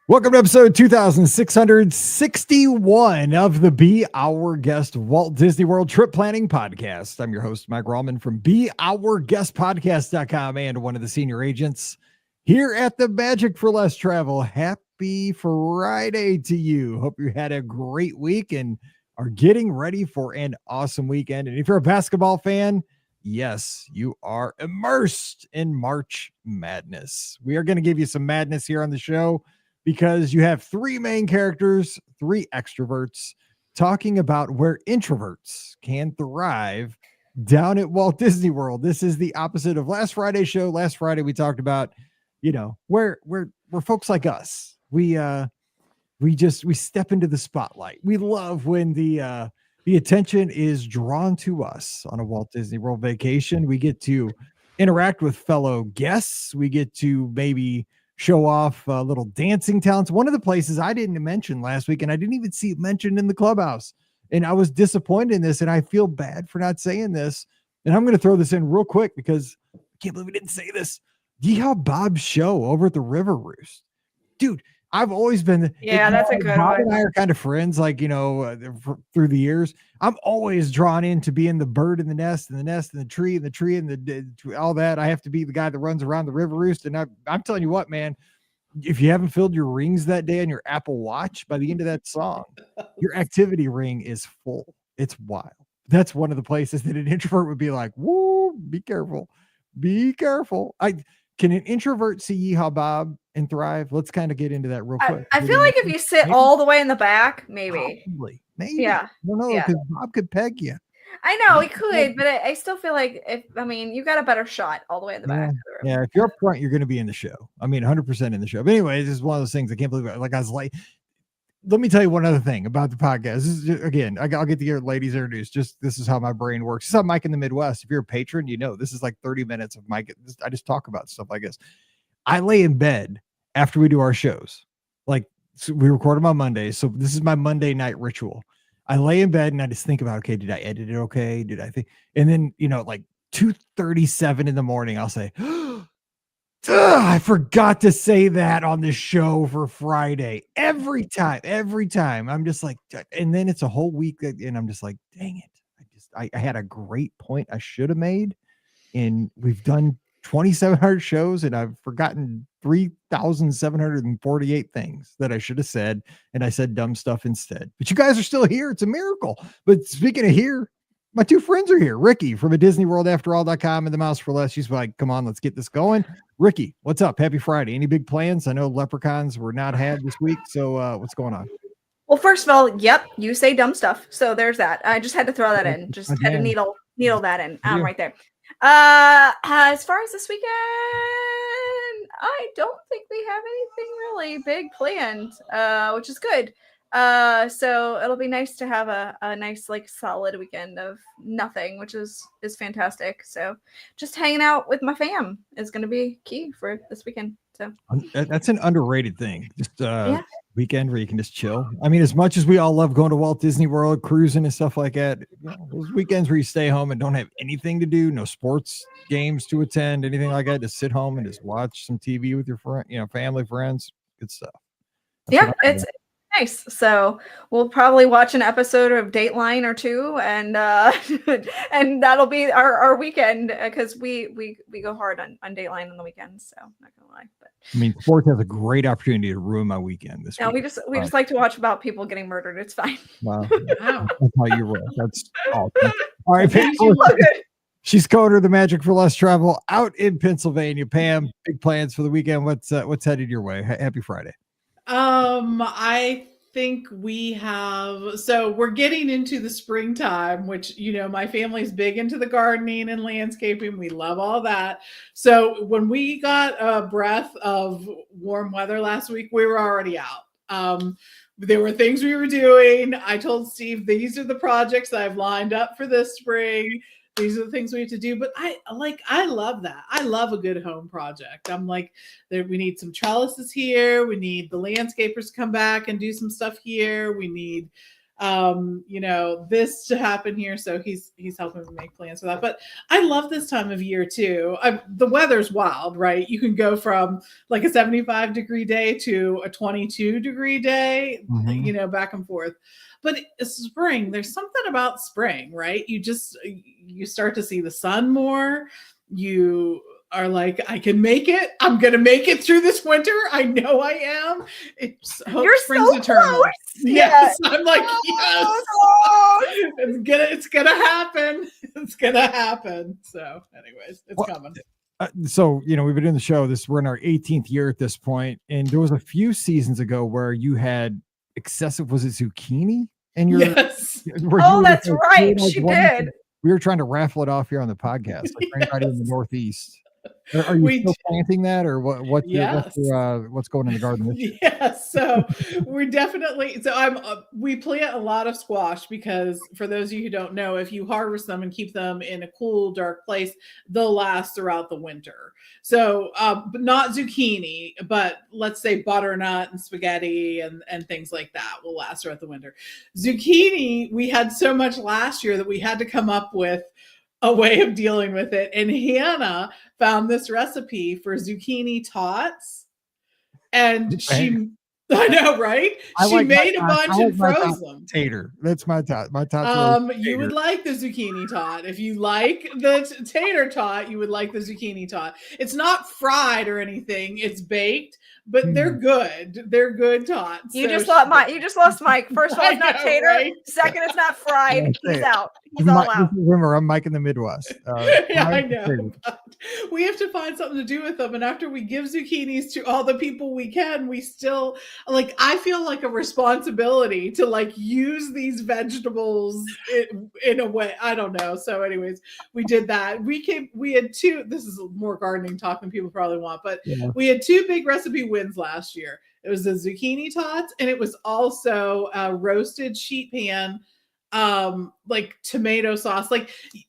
Welcome to episode 2661 of the Be Our Guest Walt Disney World Trip Planning Podcast. I'm your host, Mike Rallman from BeOurGuestPodcast.com and one of the senior agents here at the Magic for Less Travel. Happy Friday to you. Hope you had a great week and are getting ready for an awesome weekend. And if you're a basketball fan, yes, you are immersed in March Madness. We are going to give you some madness here on the show, because you have three main characters, three extroverts, talking about where introverts can thrive down at Walt Disney World. This is the opposite of last Friday's show. Last Friday, we talked about, where folks like us, we step into the spotlight. We love when the attention is drawn to us on a Walt Disney World vacation. We get to interact with fellow guests. We get to maybe show off little dancing talents. One of the places I didn't mention last week, and I didn't even see it mentioned in the clubhouse, and I was disappointed in this, and I feel bad for not saying this, and I'm going to throw this in real quick because I can't believe we didn't say this. Yeehaw Bob's show over at the River Roost. Dude, I've always been. That's a good Bob one. and I are kind of friends, through the years. I'm always drawn into being the bird in the nest, and the nest, and the tree, and the tree, and the all that. I have to be the guy that runs around the River Roost. And I'm telling you what, man, if you haven't filled your rings that day on your Apple Watch, by the end of that song, your activity ring is full. It's wild. That's one of the places that an introvert would be like, woo, be careful. Be careful. Can an introvert see Yeehaw Bob and thrive? Let's kind of get into that real quick. I feel like if you sit all the way in the back, maybe. Maybe. Yeah. I don't know, because Bob could peg you. I know he could, but I still feel like you got a better shot all the way in the back. Yeah, if you're up front, you're going to be in the show. 100% in the show. But anyway, this is one of those things I can't believe it. Like I was like, let me tell you one other thing about the podcast. This is just, again, I'll get the ladies introduced. Just this is how my brain works. This is how Mike in the Midwest. If you're a patron, this is like 30 minutes of Mike. I just talk about stuff like this. I lay in bed after we do our shows. So we record them on Mondays. So this is my Monday night ritual. I lay in bed and I just think about, okay, did I edit it okay? Did I think? And then, 2:37 in the morning, I'll say, I forgot to say that on the show for Friday. Every time. I'm just like, and then it's a whole week and I'm just like, dang it. I had a great point I should have made. And we've done 2,700 shows and I've forgotten 3,748 things that I should have said. And I said dumb stuff instead, but you guys are still here. It's a miracle. But speaking of here, my two friends are here. Rikki from a DisneyWorldAfterAll.com and the Mouse for Less. She's like, come on, let's get this going. Rikki, what's up? Happy Friday. Any big plans? I know leprechauns were not had this week. So what's going on? Well, first of all, yep, you say dumb stuff. So there's that. I just had to throw that in. Just had to needle that in. Right there. As far as this weekend, I don't think we have anything really big planned, which is good. So it'll be nice to have a nice, solid weekend of nothing, which is fantastic. So just hanging out with my fam is going to be key for this weekend. So that's an underrated thing. Just weekend where you can just chill. As much as we all love going to Walt Disney World, cruising and stuff like that, those weekends where you stay home and don't have anything to do, no sports games to attend, anything like that, just sit home and just watch some TV with your friend, family, friends, good stuff. It's nice. So we'll probably watch an episode of Dateline or two, and and that'll be our weekend, because we go hard on Dateline on the weekends. So I'm not gonna lie, but sports has a great opportunity to ruin my weekend this week. We just like to watch about people getting murdered. It's fine. Wow. That's how you roll. That's awesome. All right, Pam, good. She's co-owner of the Magic for Less Travel out in Pennsylvania. Pam, big plans for the weekend. What's headed your way? Happy Friday. I think we're getting into the springtime, which, my family's big into the gardening and landscaping. We love all that. So when we got a breath of warm weather last week, we were already out. There were things we were doing. I told Steve, these are the projects I've lined up for this spring. These are the things we have to do. But I love that. I love a good home project. I'm like, we need some trellises here. We need the landscapers to come back and do some stuff here. We need this to happen here. So he's helping me make plans for that. But I love this time of year too. The weather's wild, right? You can go from like a 75-degree day to a 22-degree day, back and forth. But spring, there's something about spring, right? You start to see the sun more. You are like, I can make it. I'm going to make it through this winter. I know I am. You're spring's so eternal. close. Yes. I'm like, yes. It's going to happen. It's going to happen. So anyways, it's coming. So, we've been doing the show. We're in our 18th year at this point. And there was a few seasons ago where you had excessive, was it zucchini? And yes. That's right. She did. We were trying to raffle it off here on the podcast, like for anybody in the Northeast. Are you still planting that, or what's going in the garden this year? Yes, so we're definitely we plant a lot of squash because for those of you who don't know, if you harvest them and keep them in a cool, dark place, they'll last throughout the winter. So, but not zucchini, but let's say butternut and spaghetti and things like that will last throughout the winter. Zucchini, we had so much last year that we had to come up with a way of dealing with it. And Hannah found this recipe for zucchini tots. And I know, right? She made a bunch and froze them. Tater. That's my tot. My tot. You would like the zucchini tot. If you like the tater tot, you would like the zucchini tot. It's not fried or anything. It's baked, but they're good. They're good tots. You just lost Mike. First of all, it's not tater. Right? Second, it's not fried. He's out. He's all out. Remember, I'm Mike in the Midwest. Yeah, I know. We have to find something to do with them. And after we give zucchinis to all the people we can, we still I feel like a responsibility to use these vegetables in a way. I don't know. So anyways, we did that. We had two, this is more gardening talk than people probably want, but we had two big recipe wins last year. It was the zucchini tots, and it was also a roasted sheet pan tomato sauce.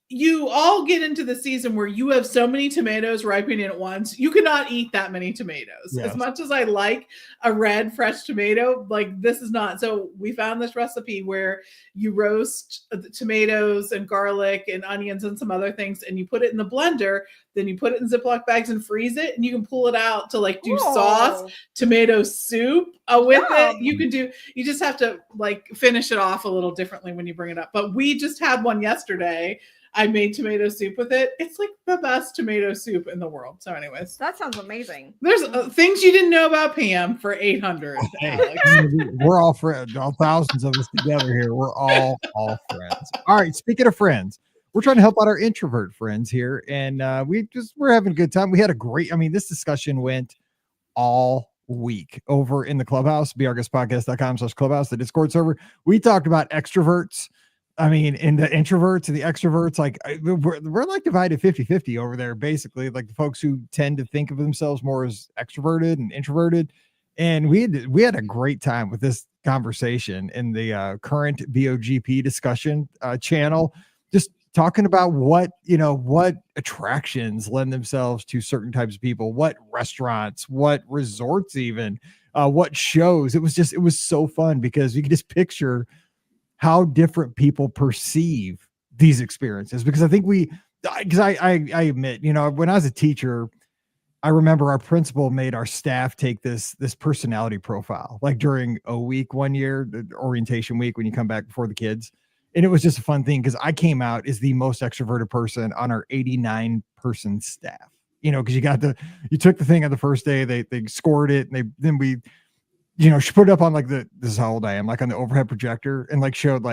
You all get into the season where you have so many tomatoes ripening at once. You cannot eat that many tomatoes. Yes. As much as I like a red fresh tomato, this is not. So we found this recipe where you roast the tomatoes and garlic and onions and some other things, and you put it in the blender. Then you put it in Ziploc bags and freeze it, and you can pull it out to do sauce, tomato soup with it. You just have to finish it off a little differently when you bring it up. But we just had one yesterday. I made tomato soup with it. It's the best tomato soup in the world. So anyways. That sounds amazing. There's things you didn't know about Pam for 800. We're all friends. All thousands of us together here. We're all friends. All right. Speaking of friends, we're trying to help out our introvert friends here. And we're having a good time. We had a great, this discussion went all week over in the clubhouse, beourguestpodcast.com/clubhouse, the Discord server. We talked about extroverts. In the introverts and the extroverts, we're divided 50-50 over there, basically, the folks who tend to think of themselves more as extroverted and introverted. And we had a great time with this conversation in the current BOGP discussion channel, just talking about what attractions lend themselves to certain types of people, what restaurants, what resorts, even what shows. It was so fun because you could just picture how different people perceive these experiences. Because I think I admit, when I was a teacher, I remember our principal made our staff take this personality profile, during a week one year, the orientation week, when you come back before the kids. And it was just a fun thing because I came out as the most extroverted person on our 89-person staff, because you took the thing on the first day, they scored it, and she put it up on this is how old I am, on the overhead projector, and showed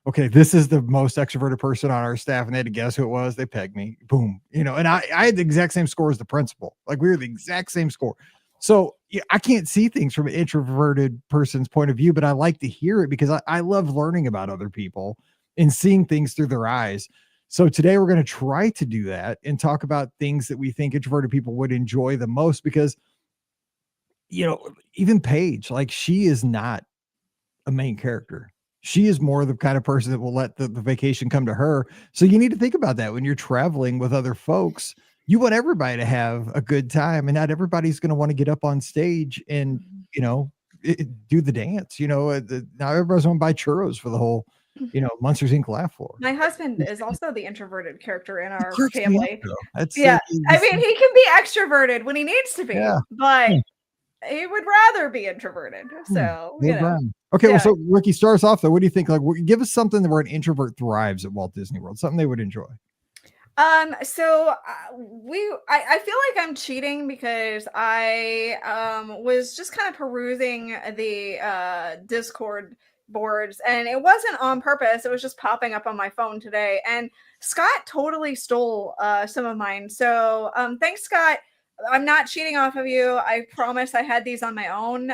okay, this is the most extroverted person on our staff, and they had to guess who it was. They pegged me, boom, and I had the exact same score as the principal. We were the exact same score. So I can't see things from an introverted person's point of view, but I like to hear it because I love learning about other people and seeing things through their eyes. So today we're going to try to do that and talk about things that we think introverted people would enjoy the most, because even Paige, she is not a main character. She is more the kind of person that will let the vacation come to her. So you need to think about that when you're traveling with other folks. You want everybody to have a good time, and not everybody's going to want to get up on stage and, do the dance. Now everybody's going to buy churros for the whole, Monsters Inc. laugh floor. My husband is also the introverted character in our Cracks me up, family. though. That's Yeah. I mean, he can be extroverted when he needs to be, Yeah. but Yeah. he would rather be introverted. So, Okay, Yeah. well, so Rikki, starts off though. What do you think? Like, give us something where an introvert thrives at Walt Disney World, something they would enjoy. So I feel like I'm cheating because I was just kind of perusing the Discord boards, and it wasn't on purpose. It was just popping up on my phone today, and Scott totally stole some of mine. So thanks, Scott. I'm not cheating off of you. I promise I had these on my own.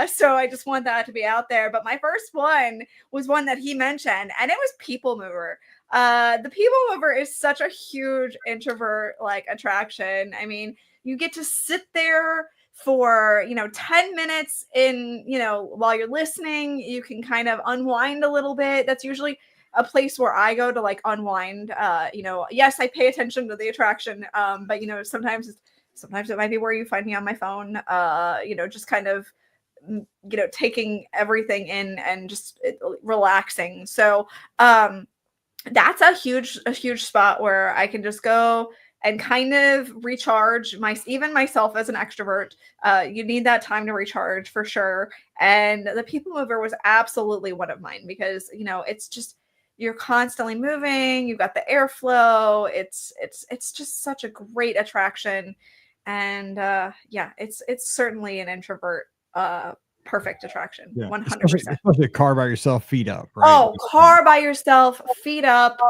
So I just want that to be out there. But my first one was one that he mentioned, and it was People Mover. The People Mover is such a huge introvert attraction. I mean, you get to sit there for 10 minutes while you're listening. You can kind of unwind a little bit. That's usually a place where I go to unwind. Yes, I pay attention to the attraction, but sometimes it might be where you find me on my phone, just kind of taking everything in and just relaxing. So that's a huge spot where I can just go and kind of recharge even myself as an extrovert. You need that time to recharge for sure. And the People Mover was absolutely one of mine because, it's just, you're constantly moving. You've got the airflow. It's just such a great attraction. And it's certainly an introvert perfect attraction. 100%. Especially a car by yourself, feet up, right? Oh, car by yourself, feet up.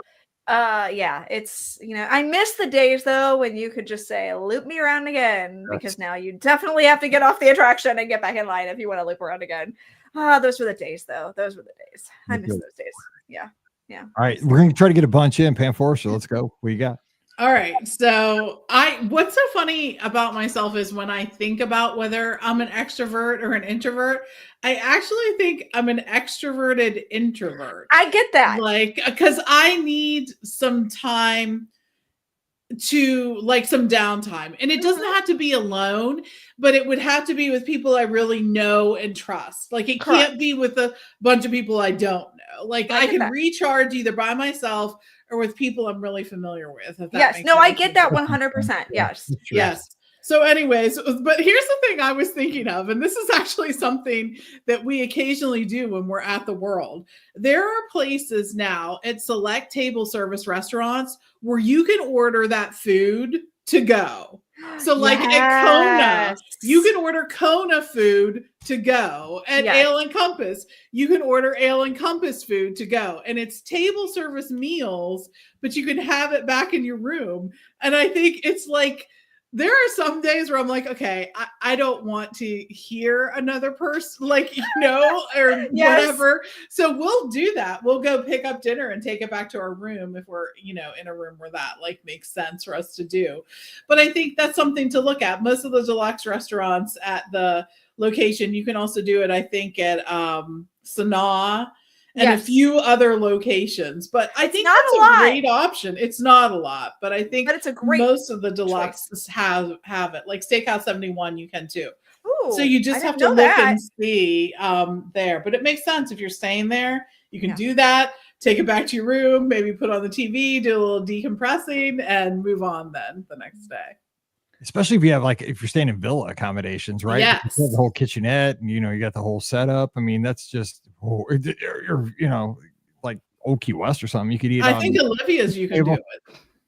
It's I miss the days though when you could just say loop me around again, because now you definitely have to get off the attraction and get back in line if you want to loop around again. Those were the days though. Those were the days. I miss those days. Yeah. All right, we're gonna try to get a bunch in. Pam Forrester, let's go. What you got? All right. So what's so funny about myself is when I think about whether I'm an extrovert or an introvert, I actually think I'm an extroverted introvert. I get that. Because I need some time to some downtime, and it doesn't have to be alone, but it would have to be with people I really know and trust. It can't be with a bunch of people I don't know. I can recharge either by myself or with people I'm really familiar with. Yes. No, I get that 100%. Yes. Yes. So anyways, but here's the thing I was thinking of, and this is actually something that we occasionally do when we're at the World. There are places now at select table service restaurants where you can order that food to go. So at Kona, you can order Kona food to go. At Ale and Compass, you can order Ale and Compass food to go. And it's table service meals, but you can have it back in your room. And I think it's there are some days where I'm okay, I don't want to hear another person, or whatever. So we'll do that. We'll go pick up dinner and take it back to our room if we're, in a room where that makes sense for us to do. But I think that's something to look at. Most of the deluxe restaurants at the location, you can also do it, I think, at Sanaa and a few other locations. But I think that's a great option. It's not a lot, but I think it's a great most of the deluxes have it. Like Steakhouse 71, you can too. Ooh, so you just have to look and see there. But it makes sense if you're staying there, you can do that, take it back to your room, maybe put on the TV, do a little decompressing, and move on then the next day. Especially if you have if you're staying in villa accommodations, right? Yes. You have the whole kitchenette and, you got the whole setup. I mean, that's just, or Old Key West or something. You could eat. I think Olivia's, you can do it.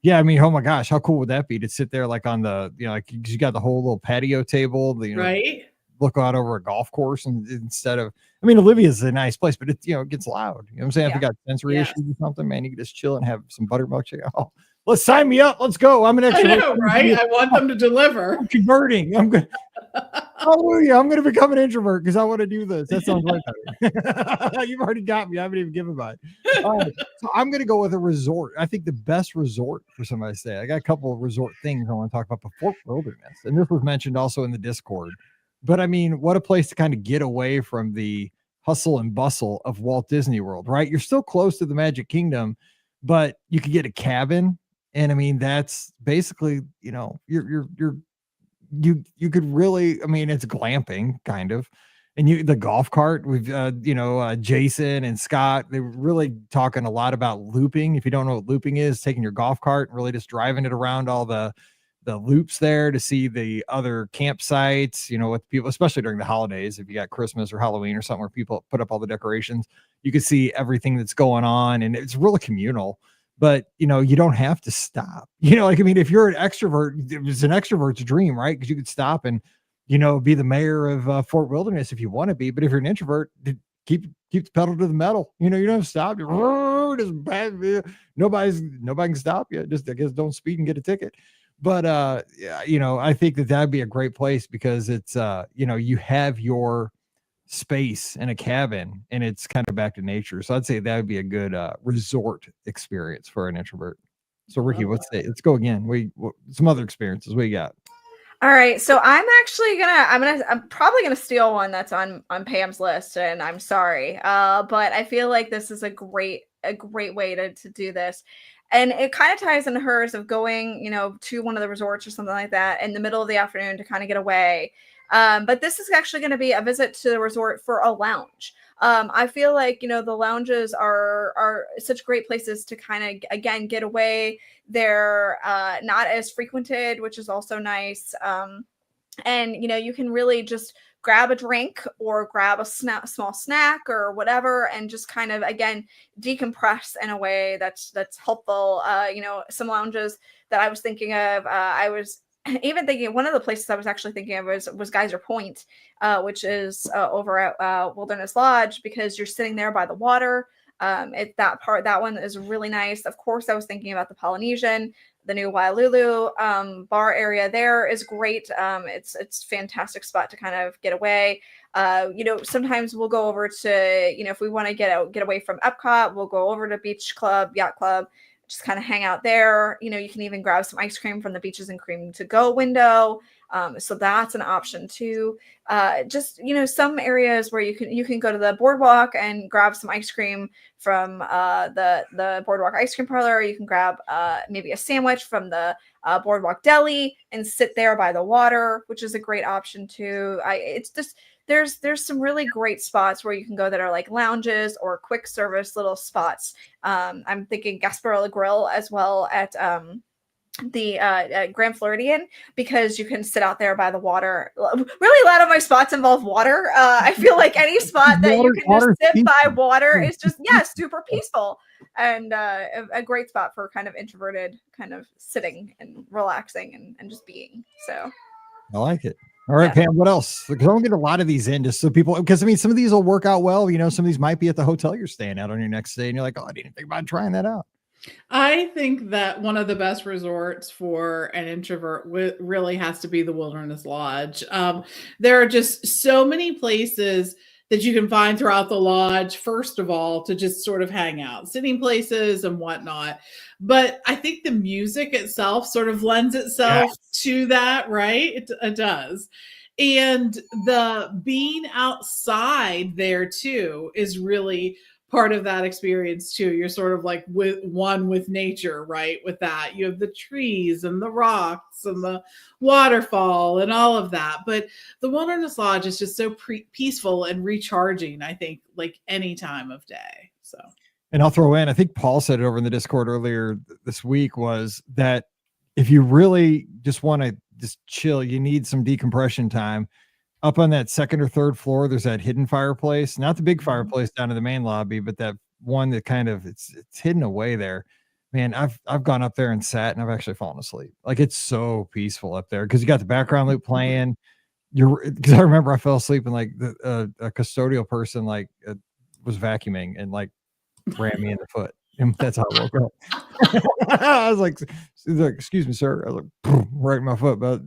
Yeah. I mean, oh my gosh, how cool would that be to sit there on the, you got the whole little patio table, right? Look out over a golf course instead of, I mean, Olivia's a nice place, but it, it gets loud. You know what I'm saying? If you got sensory issues or something, man, you can just chill and have some buttermilk. Oh, let's sign me up. Let's go. I'm an extrovert. I know, right? I want them to deliver. I'm converting. I'm good. Hallelujah. I'm going to become an introvert because I want to do this. That sounds way better. You've already got me. I haven't even given mine. All right. So I'm going to go with a resort. I think the best resort for somebody to stay. I got a couple of resort things I want to talk about before Wilderness. And this was mentioned also in the Discord. But I mean, what a place to kind of get away from the hustle and bustle of Walt Disney World, right? You're still close to the Magic Kingdom, but you could get a cabin. And I mean, that's basically, you know, you could really, I mean, it's glamping kind of. And the golf cart with, Jason and Scott, they were really talking a lot about looping. If you don't know what looping is, taking your golf cart and really just driving it around all the loops there to see the other campsites, you know, with people, especially during the holidays. If you got Christmas or Halloween or something where people put up all the decorations, you can see everything that's going on, and it's really communal. But you know, you don't have to stop. You know, like, I mean, if you're an extrovert, it was an extrovert's dream, right? Because you could stop and, you know, be the mayor of Fort Wilderness if you want to be. But if you're an introvert, keep the pedal to the metal. You know, you don't have to stop. Just bad. Nobody can stop you. Just, I guess, don't speed and get a ticket. But yeah, you know, I think that'd be a great place because it's you know, you have your space in a cabin and it's kind of back to nature. So I'd say that would be a good resort experience for an introvert. So Rikki, let's go again. Some other experiences we got. All right, so I'm probably gonna steal one that's on Pam's list, and I'm sorry, but I feel like this is a great way to do this, and it kind of ties into hers of going, you know, to one of the resorts or something like that in the middle of the afternoon to kind of get away. But this is actually going to be a visit to the resort for a lounge. I feel like, you know, the lounges are such great places to kind of, again, get away. They're not as frequented, which is also nice. And, you know, you can really just grab a drink or grab a small snack or whatever, and just kind of, again, decompress in a way that's helpful. You know, some lounges that I was thinking of, I was even thinking, one of the places I was actually thinking of was Geyser Point, which is over at Wilderness Lodge, because you're sitting there by the water. That one is really nice. Of course, I was thinking about the Polynesian, the new Wailulu bar area there is great. It's fantastic spot to kind of get away. You know, sometimes we'll go over to, you know, if we want to get away from Epcot, we'll go over to Beach Club, Yacht Club, just kind of hang out there. You know, you can even grab some ice cream from the Beaches and Cream to go window. So that's an option too. Just, you know, some areas where you can go to the boardwalk and grab some ice cream from the boardwalk ice cream parlor. You can grab maybe a sandwich from the boardwalk deli and sit there by the water, which is a great option too. It's just, there's some really great spots where you can go that are like lounges or quick service little spots. I'm thinking Gasparilla Grill as well at the Grand Floridian, because you can sit out there by the water. Really, a lot of my spots involve water. I feel like any spot that you can just sit by water is just, super peaceful, and a great spot for kind of introverted kind of sitting and relaxing and just being. So I like it. All right, Pam, what else? Because I don't get a lot of these in just so people, because I mean, some of these will work out well. You know, some of these might be at the hotel you're staying at on your next stay, and you're like, oh, I didn't think about trying that out. I think that one of the best resorts for an introvert really has to be the Wilderness Lodge. There are just so many places that you can find throughout the lodge, first of all, to just sort of hang out, sitting places and whatnot. But I think the music itself sort of lends itself to that, right? It does. And the being outside there too is really part of that experience too. You're sort of like one with nature, right? With that, you have the trees and the rocks and the waterfall and all of that. But the Wilderness Lodge is just so peaceful and recharging, I think, like any time of day. So, and I'll throw in, I think Paul said it over in the Discord earlier this week, was that if you really just want to just chill, you need some decompression time. Up on that second or third floor, there's that hidden fireplace, not the big fireplace down in the main lobby, but that one that kind of it's hidden away there. Man, I've gone up there and sat, and I've actually fallen asleep. Like, it's so peaceful up there because you got the background loop playing. Because I remember I fell asleep and like a custodial person was vacuuming and like ran me in the foot. And that's how I woke up. I was like, excuse me, sir. I was like, right in my foot. But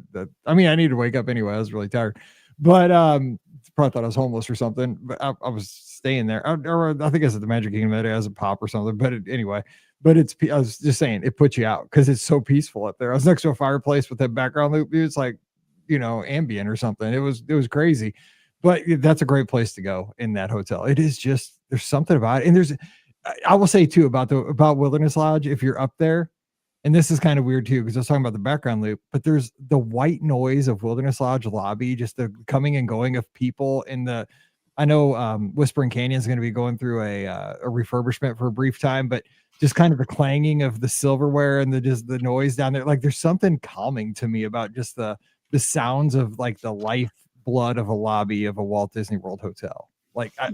I mean, I needed to wake up anyway. I was really tired. But probably thought I was homeless or something. But I was staying there. Or I think I was at the Magic Kingdom that day as a pop or something. But anyway, I was just saying, it puts you out because it's so peaceful up there. I was next to a fireplace with that background loop view. It's like, you know, ambient or something. It was crazy. But that's a great place to go in that hotel. It is just, there's something about it. And I will say too about Wilderness Lodge, if you're up there, and this is kind of weird too, because I was talking about the background loop, but there's the white noise of Wilderness Lodge lobby, just the coming and going of people I know Whispering Canyon is going to be going through a refurbishment for a brief time, but just kind of the clanging of the silverware and just the noise down there. Like there's something calming to me about just the sounds of like the life blood of a lobby of a Walt Disney World hotel. Like I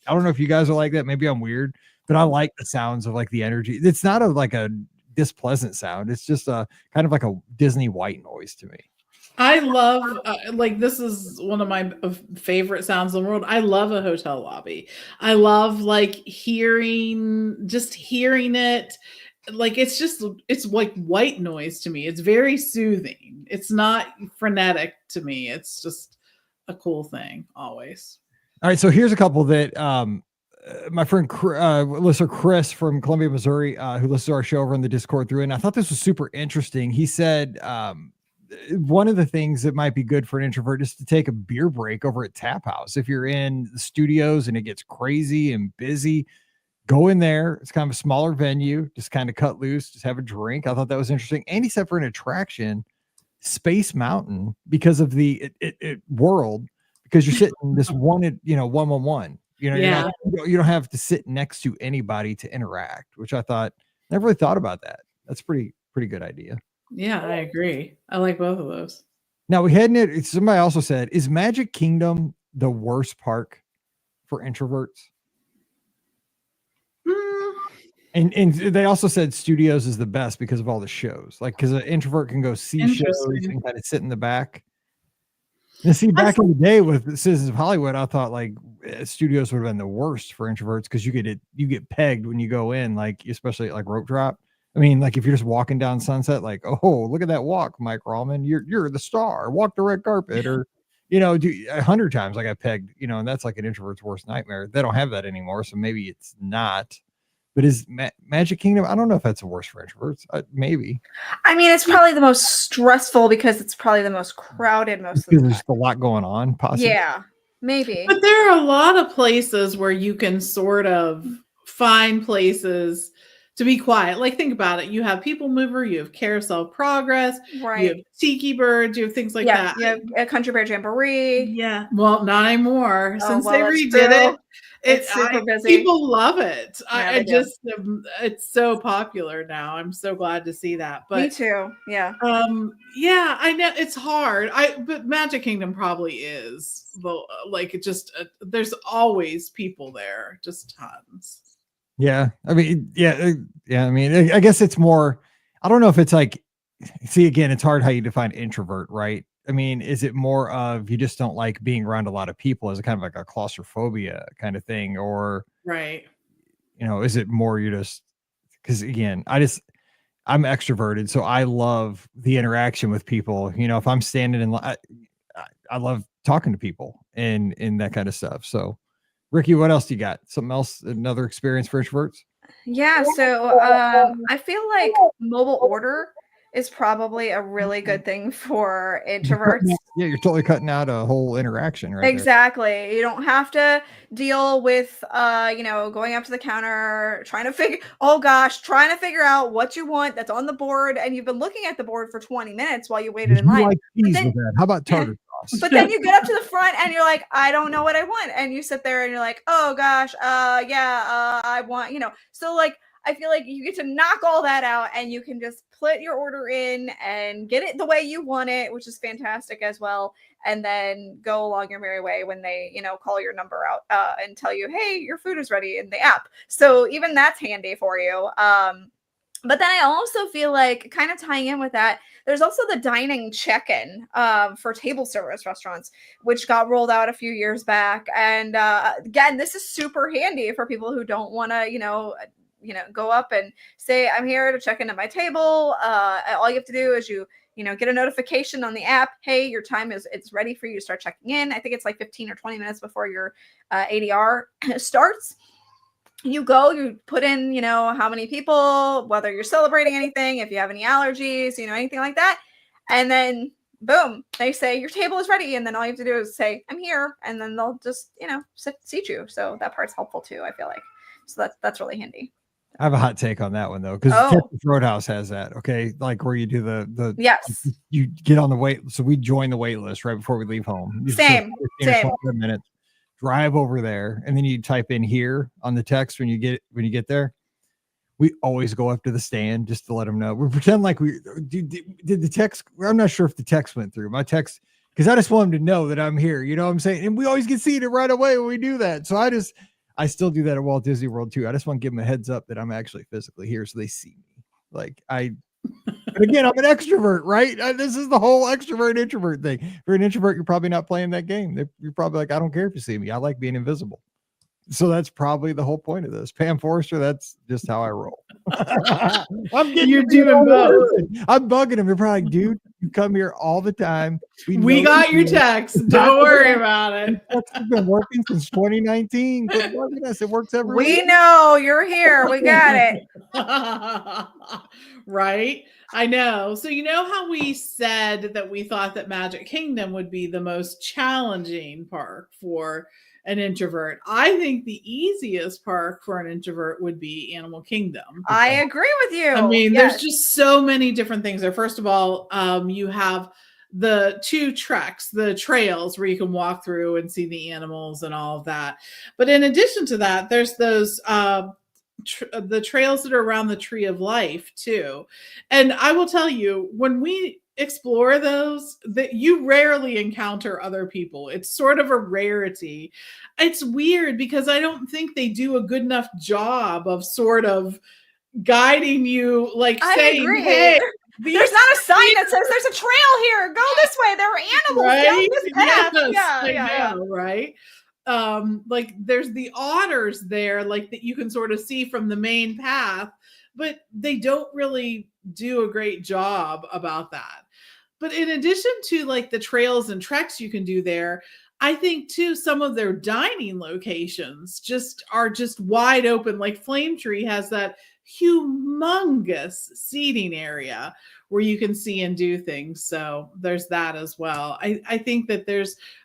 don't know if you guys are like that. Maybe I'm weird, but I like the sounds of like the energy. It's not like a displeasant sound. It's just a kind of like a Disney white noise to me. I love like this is one of my favorite sounds in the world. I love a hotel lobby. I love like hearing it. Like it's like white noise to me. It's very soothing. It's not frenetic to me. It's just a cool thing always. All right, so here's a couple that my friend listener Chris from Columbia, Missouri, who listens to our show over on the Discord through, and I thought this was super interesting. He said one of the things that might be good for an introvert is to take a beer break over at Tap House. If you're in the studios and it gets crazy and busy, go in there. It's kind of a smaller venue, just kind of cut loose, just have a drink. I thought that was interesting. And he said for an attraction, Space Mountain, because of the world, because you're sitting this one-on-one. You don't have to sit next to anybody to interact, which I thought, never really thought about that. That's pretty good idea. Yeah, I agree. I like both of those. Now we had it. Somebody also said, is Magic Kingdom the worst park for introverts? And they also said Studios is the best because of all the shows. Like, because an introvert can go see shows and kind of sit in the back. And see, back in the day with Citizens of Hollywood, I thought like Studios would have been the worst for introverts because you get pegged when you go in, like especially like rope drop. I mean, like if you're just walking down Sunset, like, oh, look at that walk, Mike Rallman, you're the star. Walk the red carpet, or do 100 times I got pegged, and that's like an introvert's worst nightmare. They don't have that anymore, so maybe it's not. But is Magic Kingdom? I don't know if that's the worst for introverts. Maybe. I mean, it's probably the most stressful because it's probably the most crowded most of the time. There's a lot going on, possibly. Yeah, maybe. But there are a lot of places where you can sort of find places to be quiet. Like, think about it. You have People Mover, you have Carousel Progress, right? You have Tiki Birds, you have things like that. Yeah, a Country Bear Jamboree. Yeah. Well, not anymore. Since they redid it. It's super busy. People love it. Yeah, It's so popular now. I'm so glad to see that. But me too. Yeah. Yeah, I know it's hard. But Magic Kingdom probably is there's always people there, just tons. Yeah. I mean, I mean, I guess it's more, I don't know if it's like, see, again, it's hard how you define introvert, right? I mean, is it more of you just don't like being around a lot of people as a kind of like a claustrophobia kind of thing? Or, right. Is it more you just, because again, I'm extroverted. So I love the interaction with people. If I'm standing in line, I love talking to people and that kind of stuff. So Rikki, what else do you got? Something else, another experience for introverts? Yeah. So I feel like mobile order is probably a really good thing for introverts. Yeah, you're totally cutting out a whole interaction, right? Exactly. There. You don't have to deal with going up to the counter, trying to figure out what you want that's on the board, and you've been looking at the board for 20 minutes while you waited in line. Like with that. How about tartar sauce? But then you get up to the front and you're like, I don't know what I want, and you sit there and you're like, oh gosh, I want, so like I feel like you get to knock all that out and you can just put your order in and get it the way you want it, which is fantastic as well. And then go along your merry way when they, call your number out and tell you, hey, your food is ready in the app. So even that's handy for you. But then I also feel like, kind of tying in with that, there's also the dining check-in for table service restaurants, which got rolled out a feyou years back. And again, this is super handy for people who don't want to, go up and say, I'm here to check in at my table. All you have to do is get a notification on the app. Hey, your time it's ready for you to start checking in. I think it's like 15 or 20 minutes before your ADR starts. You go, you put in, how many people, whether you're celebrating anything, if you have any allergies, anything like that. And then boom, they say your table is ready, and then all you have to do is say I'm here, and then they'll just seat you. So that part's helpful too, I feel like. So that's really handy. I have a hot take on that one though, because Texas Roadhouse has that. Okay, like where you do the yes, you get on the wait. So we join the wait list right before we leave home. Same. 15 minutes, drive over there, and then you type in here on the text when you get there. We always go up to the stand just to let them know. We pretend like we did the text. I'm not sure if the text went through my text because I just want them to know that I'm here. You know what I'm saying? And we always get seated right away when we do that. So I still do that at Walt Disney World too. I just want to give them a heads up that I'm actually physically here so they see me. Like but again, I'm an extrovert, right? This is the whole extrovert introvert thing. If you're an introvert, you're probably not playing that game. You're probably like, I don't care if you see me. I like being invisible. So that's probably the whole point of this. Pam Forrester, that's just how I roll. You're doing both. I'm bugging him. You're probably like, dude, you come here all the time. We got your text. Don't worry about it. It's been working since 2019. Quit bugging us. It works every We week. know you're here. We got it. Right? I know. So you know how we said that we thought that Magic Kingdom would be the most challenging park for an introvert. I think the easiest park for an introvert would be Animal Kingdom. I agree with you. I mean, there's just so many different things there. First of all, you have the 2 treks, the trails where you can walk through and see the animals and all of that. But in addition to that, there's those the trails that are around the Tree of Life too. And I will tell you, when we explore those, that you rarely encounter other people. It's sort of a rarity. It's weird because I don't think they do a good enough job of sort of guiding you, like saying, hey, there's not a sign that says there's a trail here. Go this way. There are animals down this path. Yes, yeah, right. Like there's the otters there, like that you can sort of see from the main path, but they don't really do a great job about that. But in addition to like the trails and treks you can do there, I think too, some of their dining locations are just wide open. Like Flame Tree has that humongous seating area where you can see and do things. So there's that as well. I think that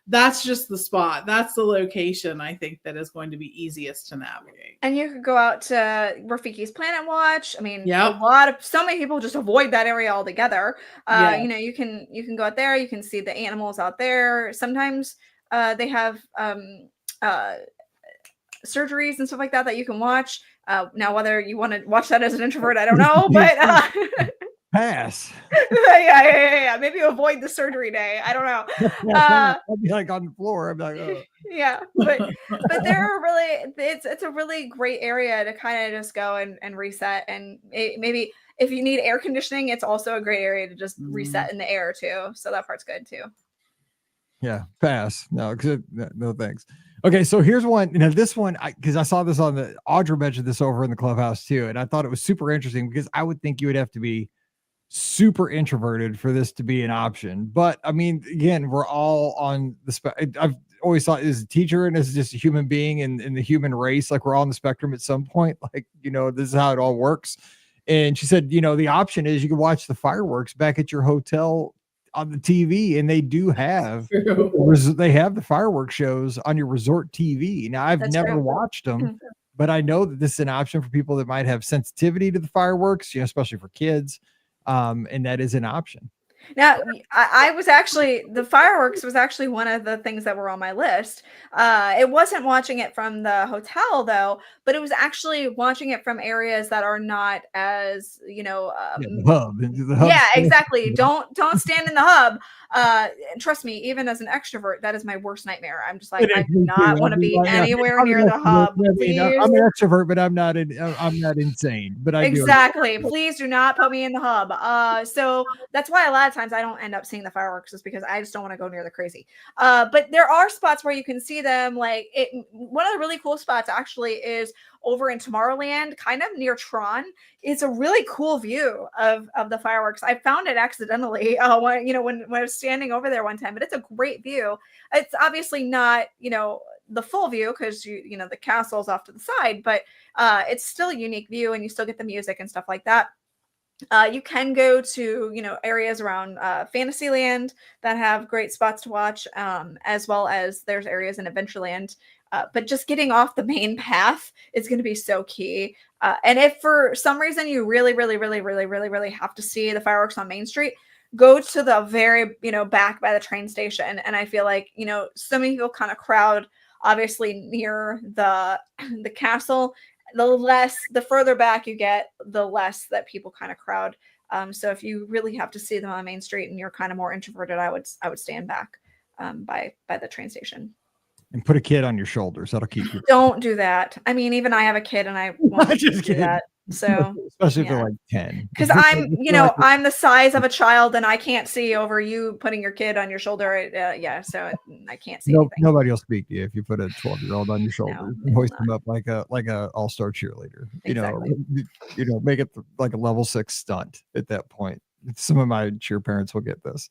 that's just the spot. That's the location I think that is going to be easiest to navigate. And you could go out to Rafiki's Planet Watch. I mean, yep. So many people just avoid that area altogether. You can go out there, you can see the animals out there. Sometimes they have surgeries and stuff like that you can watch. Now, whether you want to watch that as an introvert, I don't know, but pass. Yeah. Maybe avoid the surgery day. I don't know. I'll be like on the floor. I'm like, oh. Yeah, but it's a really great area to kind of just go and reset. And maybe if you need air conditioning, it's also a great area to just reset in the air too. So that part's good too. Yeah, pass. No thanks. Okay, so here's one. This one, because I saw this on the Audra mentioned this over in the clubhouse too, and I thought it was super interesting because I would think you would have to be super introverted for this to be an option. But I mean, again, we're all on the I've always thought as a teacher and as just a human being in the human race, like we're all on the spectrum at some point. Like, this is how it all works. And she said, the option is you can watch the fireworks back at your hotel on the TV, and they do have the fireworks shows on your resort TV. Now, I've never watched them, but I know that this is an option for people that might have sensitivity to the fireworks, especially for kids. And that is an option. Now, the fireworks was actually one of the things that were on my list. It wasn't watching it from the hotel though, but it was actually watching it from areas that are not as, the hub. Yeah, exactly. Don't stand in the hub. Trust me, even as an extrovert, that is my worst nightmare. I'm just like, I do not want to be anywhere near the hub. Please. I'm an extrovert, but I'm not insane. But I exactly. Please do not put me in the hub. So that's why a lot of times I don't end up seeing the fireworks, is because I just don't want to go near the crazy. But there are spots where you can see them. Like one of the really cool spots actually is over in Tomorrowland, kind of near Tron. It's a really cool view of the fireworks. I found it accidentally when I was standing over there one time, but it's a great view. It's obviously not, the full view because the castle's off to the side, but it's still a unique view and you still get the music and stuff like that. You can go to, areas around Fantasyland that have great spots to watch, as well as there's areas in Adventureland. But just getting off the main path is going to be so key. And if for some reason you really, really, really, really, really, really have to see the fireworks on Main Street, go to the very, back by the train station. And I feel like, so many people kind of crowd, obviously near the the castle. The further back you get, the less that people kind of crowd. So if you really have to see them on Main Street and you're kind of more introverted, I would stand back by the train station. And put a kid on your shoulders. That'll keep you. Don't do that. I mean, even I have a kid and I won't Just do kidding. that. So Especially if they're like 10. because I'm the size of a child and I can't see over you putting your kid on your shoulder. So I can't see anything. Nobody will speak to you if you put a 12-year-old on your shoulder. No, And hoist them up like a all-star cheerleader. Exactly. Make it like a level 6 stunt at that point. Some of my cheer parents will get this.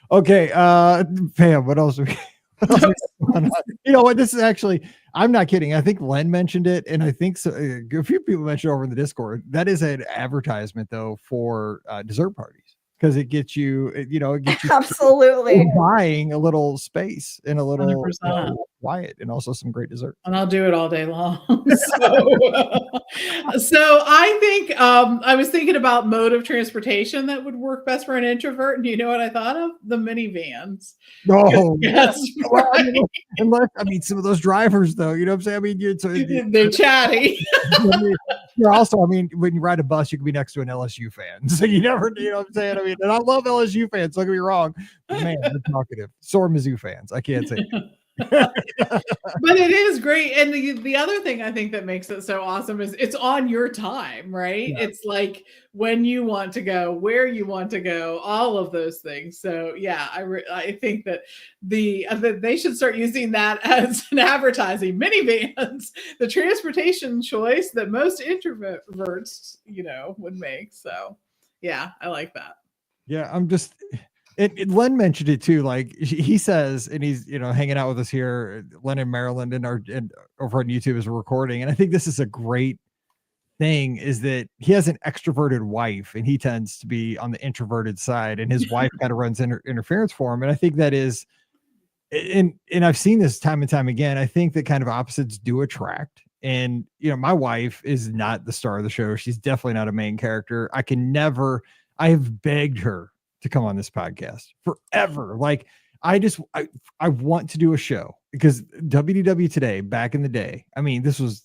Okay, Pam, what else? You know what? This is actually, I'm not kidding. I think Len mentioned it, and I think so, a few people mentioned over in the Discord. That is an advertisement though for dessert parties, because it gets you, it gets you Absolutely buying a little space and a little 100%. quiet, and also some great dessert. And I'll do it all day long. So I think I was thinking about mode of transportation that would work best for an introvert. And you know what I thought of? The minivans. No, Yes, well, right. unless some of those drivers though, you know what I'm saying? They're chatty. You're also, when you ride a bus, you can be next to an LSU fan. So you never, you know what I'm saying? And I love LSU fans, don't get me wrong. But man, they're talkative. So are Mizzou fans. I can't say that. But it is great. And the other thing I think that makes it so awesome is it's on your time, right? Yeah. It's like when you want to go, where you want to go, all of those things. So yeah, I think that they should start using that as an advertising. Minivans, the transportation choice that most introverts, would make. So yeah, I like that. Yeah, I'm just. Len mentioned it too. Like he says, and he's hanging out with us here, Len in Maryland, and over on YouTube as we're recording. And I think this is a great thing, is that he has an extroverted wife, and he tends to be on the introverted side, and his wife kind of runs interference for him. And I think that is, and I've seen this time and time again. I think that kind of opposites do attract. And my wife is not the star of the show. She's definitely not a main character. I have begged her to come on this podcast forever. Like I want to do a show, because WDW Today, back in the day, this was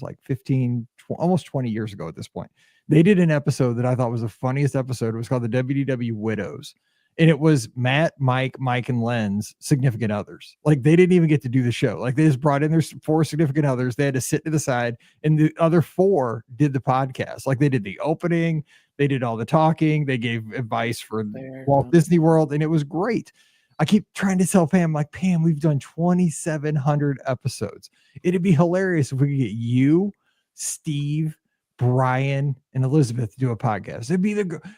like 15, almost 20 years ago at this point. They did an episode that I thought was the funniest episode. It was called the WDW Widows. And it was Matt, Mike, and Len's significant others. Like they didn't even get to do the show. Like they just brought in their 4 significant others. They had to sit to the side, and the other 4 did the podcast. Like they did the opening, they did all the talking, they gave advice for Walt Disney World, and it was great. I keep trying to tell Pam, like, Pam, we've done 2,700 episodes. It'd be hilarious if we could get you, Steve, Brian, and Elizabeth to do a podcast.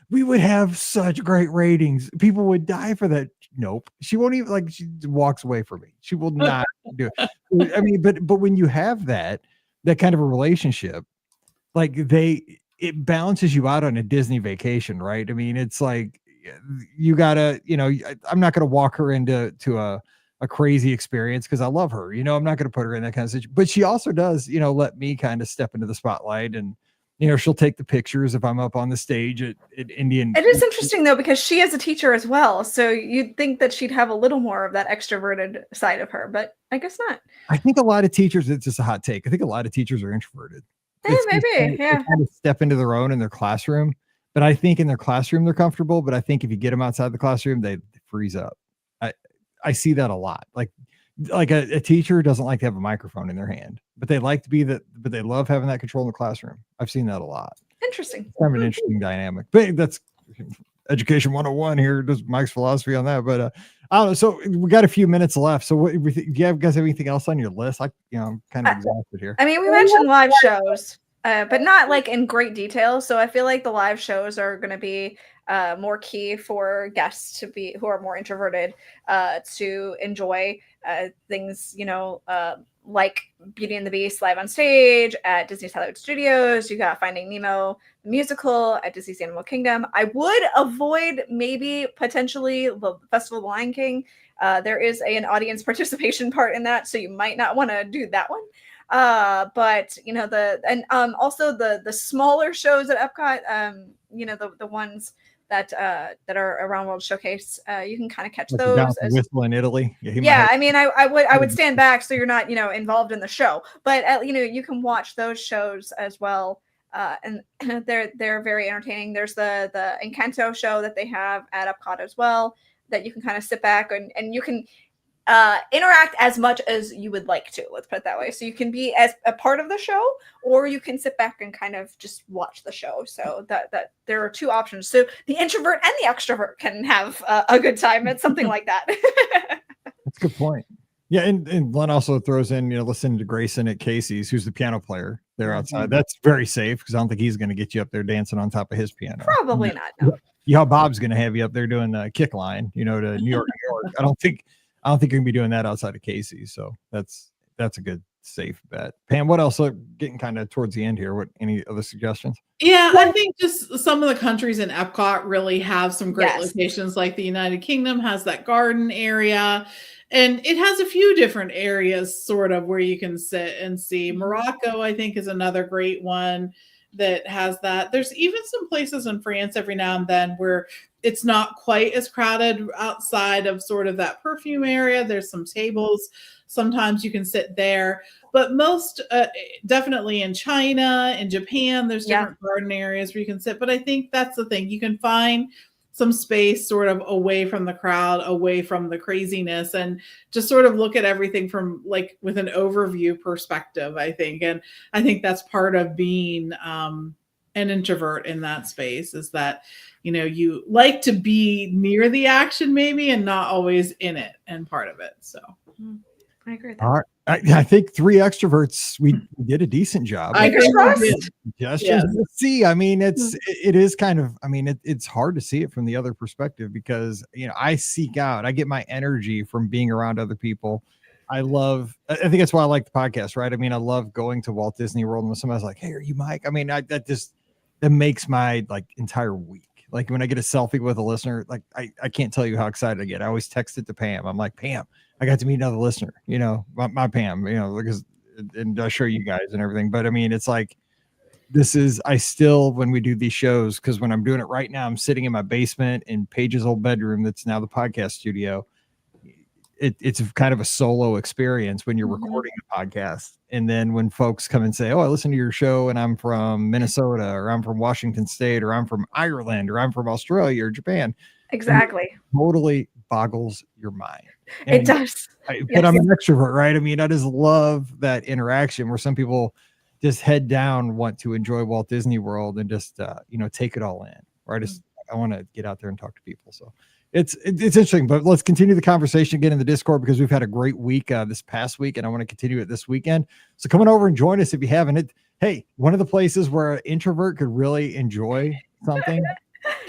We would have such great ratings. People would die for that. Nope. She won't even, she walks away from me. She will not do it. But when you have that kind of a relationship, like it balances you out on a Disney vacation, right? It's like, you gotta, I'm not going to walk her into a crazy experience, because I love her, I'm not going to put her in that kind of situation, but she also does, let me kind of step into the spotlight, and, she'll take the pictures if I'm up on the stage at Indian. It is interesting though, because she is a teacher as well. So you'd think that she'd have a little more of that extroverted side of her, but I guess not. I think a lot of teachers, it's just a hot take. I think a lot of teachers are introverted. Maybe. They kind of step into their own in their classroom. But I think in their classroom, they're comfortable. But I think if you get them outside the classroom, they freeze up. I see that a lot. Like a teacher doesn't like to have a microphone in their hand, but they like to be but they love having that control in the classroom. I've seen that a lot. Interesting. It's kind of an interesting dynamic. But that's education 101 here. Does Mike's philosophy on that. But I don't know. So we got a few minutes left. So do you guys have anything else on your list? I'm kind of exhausted here. We mentioned live shows. But not like in great detail. So I feel like the live shows are going to be more key for guests who are more introverted to enjoy things, like Beauty and the Beast live on stage at Disney's Hollywood Studios. You got Finding Nemo the musical at Disney's Animal Kingdom. I would avoid maybe potentially the Festival of the Lion King. There is an audience participation part in that, so you might not want to do that one. But you know, also the smaller shows at Epcot, you know, the ones that are around World Showcase, you can kind of catch Like those. Whistle in Italy. Yeah, I mean, I would stand back so you're not, you know, involved in the show, but you know, you can watch those shows as well, and they're very entertaining. There's the Encanto show that they have at Epcot as well, that you can kind of sit back and you can interact as much as you would like to, let's put it that way. So you can be as a part of the show, or you can sit back and kind of just watch the show. So that there are two options. So the introvert and the extrovert can have a good time at something like that. That's a good point. Yeah, and Len also throws in, you know, listening to Grayson at Casey's, who's the piano player there outside. That's very safe because I don't think he's going to get you up there dancing on top of his piano. Probably not. No. You know, Bob's going to have you up there doing the kick line, you know, to New York, New York. I don't think you're going to be doing that outside of Casey's. So that's a good safe bet. Pam, what else? Getting kind of towards the end here. What, any other suggestions? Yeah, I think just some of the countries in Epcot really have some great Yes. locations. Like the United Kingdom has that garden area, and it has a few different areas sort of where you can sit and see. Morocco, I think, is another great one that has that. There's even some places in France every now and then where it's not quite as crowded outside of sort of that perfume area. There's some tables. Sometimes you can sit there, but most definitely in China, in Japan, there's different garden areas where you can sit. But I think that's the thing. You can find some space sort of away from the crowd, away from the craziness, and just sort of look at everything from like with an overview perspective, I think. And I think that's part of being an introvert in that space, is that, you know, you like to be near the action maybe and not always in it and part of it. So I agree with that. All right. I think three extroverts, we did a decent job. I think we did. Suggestions. Let's see. I mean, it is kind of, I mean, it's hard to see it from the other perspective because, you know, I seek out, I get my energy from being around other people. I think that's why I like the podcast, right? I mean, I love going to Walt Disney World and when somebody's like, hey, are you Mike? I mean, that makes my like entire week. Like when I get a selfie with a listener, like I can't tell you how excited I get. I always text it to Pam. I'm like, Pam, I got to meet another listener, you know, my Pam, you know, because, and I show you guys and everything. But I mean, it's like, I still, when we do these shows, because when I'm doing it right now, I'm sitting in my basement in Paige's old bedroom. That's now the podcast studio. It's kind of a solo experience when you're recording a podcast. And then when folks come and say, oh, I listen to your show and I'm from Minnesota, or I'm from Washington State, or I'm from Ireland, or I'm from Australia or Japan. Exactly. It totally boggles your mind. It does. But I'm an extrovert, right? I mean, I just love that interaction where some people just head down, want to enjoy Walt Disney World and just, you know, take it all in, right? I want to get out there and talk to people. So it's interesting, but let's continue the conversation again in the Discord because we've had a great week this past week and I want to continue it this weekend. So come on over and join us if you haven't. Hey, one of the places where an introvert could really enjoy something.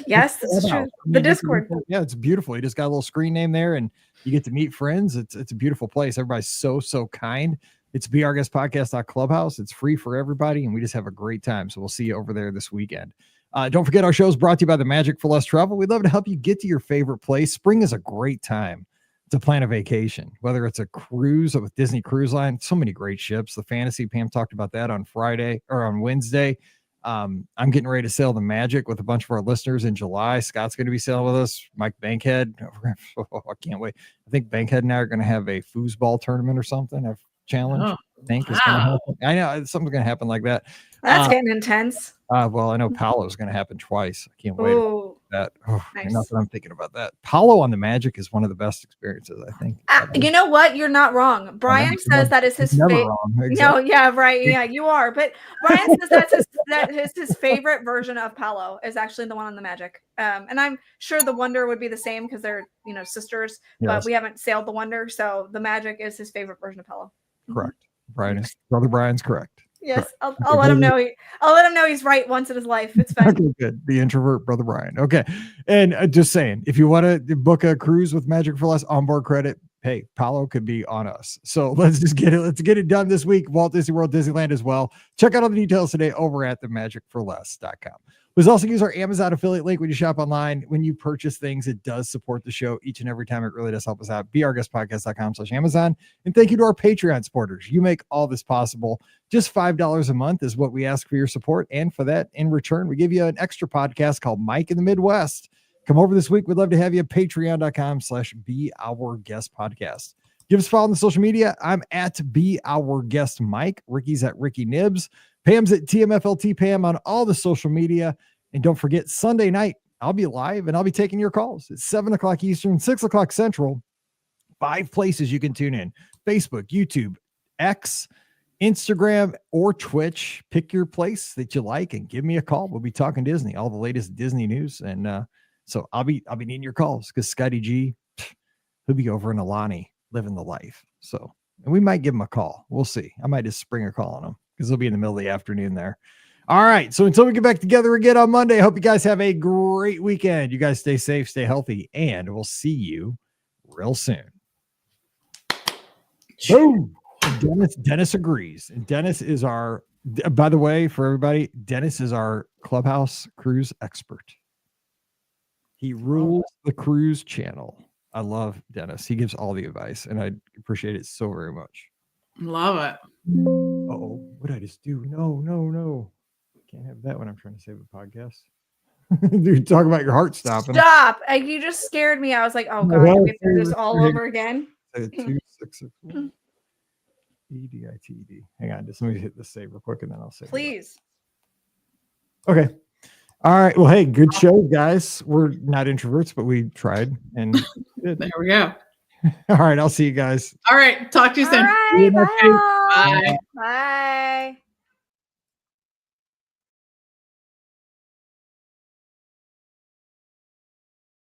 Yes, that's true. The Discord. Yeah, it's beautiful. You just got a little screen name there and you get to meet friends. It's a beautiful place. Everybody's so kind. It's beourguestpodcast.clubhouse. It's free for everybody and we just have a great time. So we'll see you over there this weekend. Don't forget our show is brought to you by the Magic for Less Travel. We'd love to help you get to your favorite place. Spring is a great time to plan a vacation, whether it's a cruise with Disney Cruise Line. So many great ships. The Fantasy, Pam talked about that on Friday or on Wednesday. I'm getting ready to sail the Magic with a bunch of our listeners in July. Scott's going to be sailing with us. Mike Bankhead. I can't wait. I think Bankhead and I are going to have a foosball tournament or something. I've challenged. I think it's going to happen. I know something's going to happen like that. That's getting intense. Well, I know Paolo is going to happen twice. I can't wait. Ooh, That. nice. Not that I'm thinking about that. Paolo on the Magic is one of the best experiences, I think. You know what? You're not wrong. Brian says that is his favorite. Exactly. No, yeah, right. Yeah, you are. But Brian says that is his favorite version of Paolo is actually the one on the Magic. And I'm sure the Wonder would be the same because they're, you know, sisters, but we haven't sailed the Wonder. So the Magic is his favorite version of Paolo. Correct. Brother Brian's correct. Yes, I'll let him know. I'll let him know he's right once in his life. It's fine. Okay, good. The introvert, Brother Brian. Okay. And just saying, if you want to book a cruise with Magic for Less, onboard credit, hey, Paulo could be on us. So let's just get it. Let's get it done this week. Walt Disney World, Disneyland as well. Check out all the details today over at themagicforless.com. Please also use our Amazon affiliate link when you shop online. When you purchase things, it does support the show each and every time. It really does help us out. BeOurGuestPodcast.com/Amazon. And thank you to our Patreon supporters. You make all this possible. Just $5 a month is what we ask for your support. And for that, in return, we give you an extra podcast called Mike in the Midwest. Come over this week. We'd love to have you. Patreon.com/BeOurGuestPodcast. Give us a follow on the social media. I'm at BeOurGuestMike. Ricky's at Ricky Nibs. Pam's at TMFLT Pam on all the social media. And don't forget, Sunday night, I'll be live and I'll be taking your calls. It's 7 o'clock Eastern, 6 o'clock Central. 5 places you can tune in: Facebook, YouTube, X, Instagram, or Twitch. Pick your place that you like and give me a call. We'll be talking Disney, all the latest Disney news. And so I'll be needing your calls because Scotty G, he'll be over in Alani living the life. So, and we might give him a call. We'll see. I might just spring a call on him because he'll be in the middle of the afternoon there. All right. So until we get back together again on Monday, I hope you guys have a great weekend. You guys stay safe, stay healthy, and we'll see you real soon. Boom. Dennis agrees. And Dennis is our, by the way, for everybody, Dennis is our Clubhouse cruise expert. He rules the cruise channel. I love Dennis. He gives all the advice, and I appreciate it so very much. Love it. Uh-oh, what did I just do? No. Can't have that when I'm trying to save a podcast. Dude, talk about your heart stopping. Stop. You just scared me. I was like, oh, God, do we have to do this all over again? 2661 EDITED. Hang on, just let me hit the save real quick, and then I'll save. Please. Okay. All right. Well, hey, good show, guys. We're not introverts, but we tried. And There we go. all right. I'll see you guys. All right. Talk to you soon. All right, bye. Bye. Bye.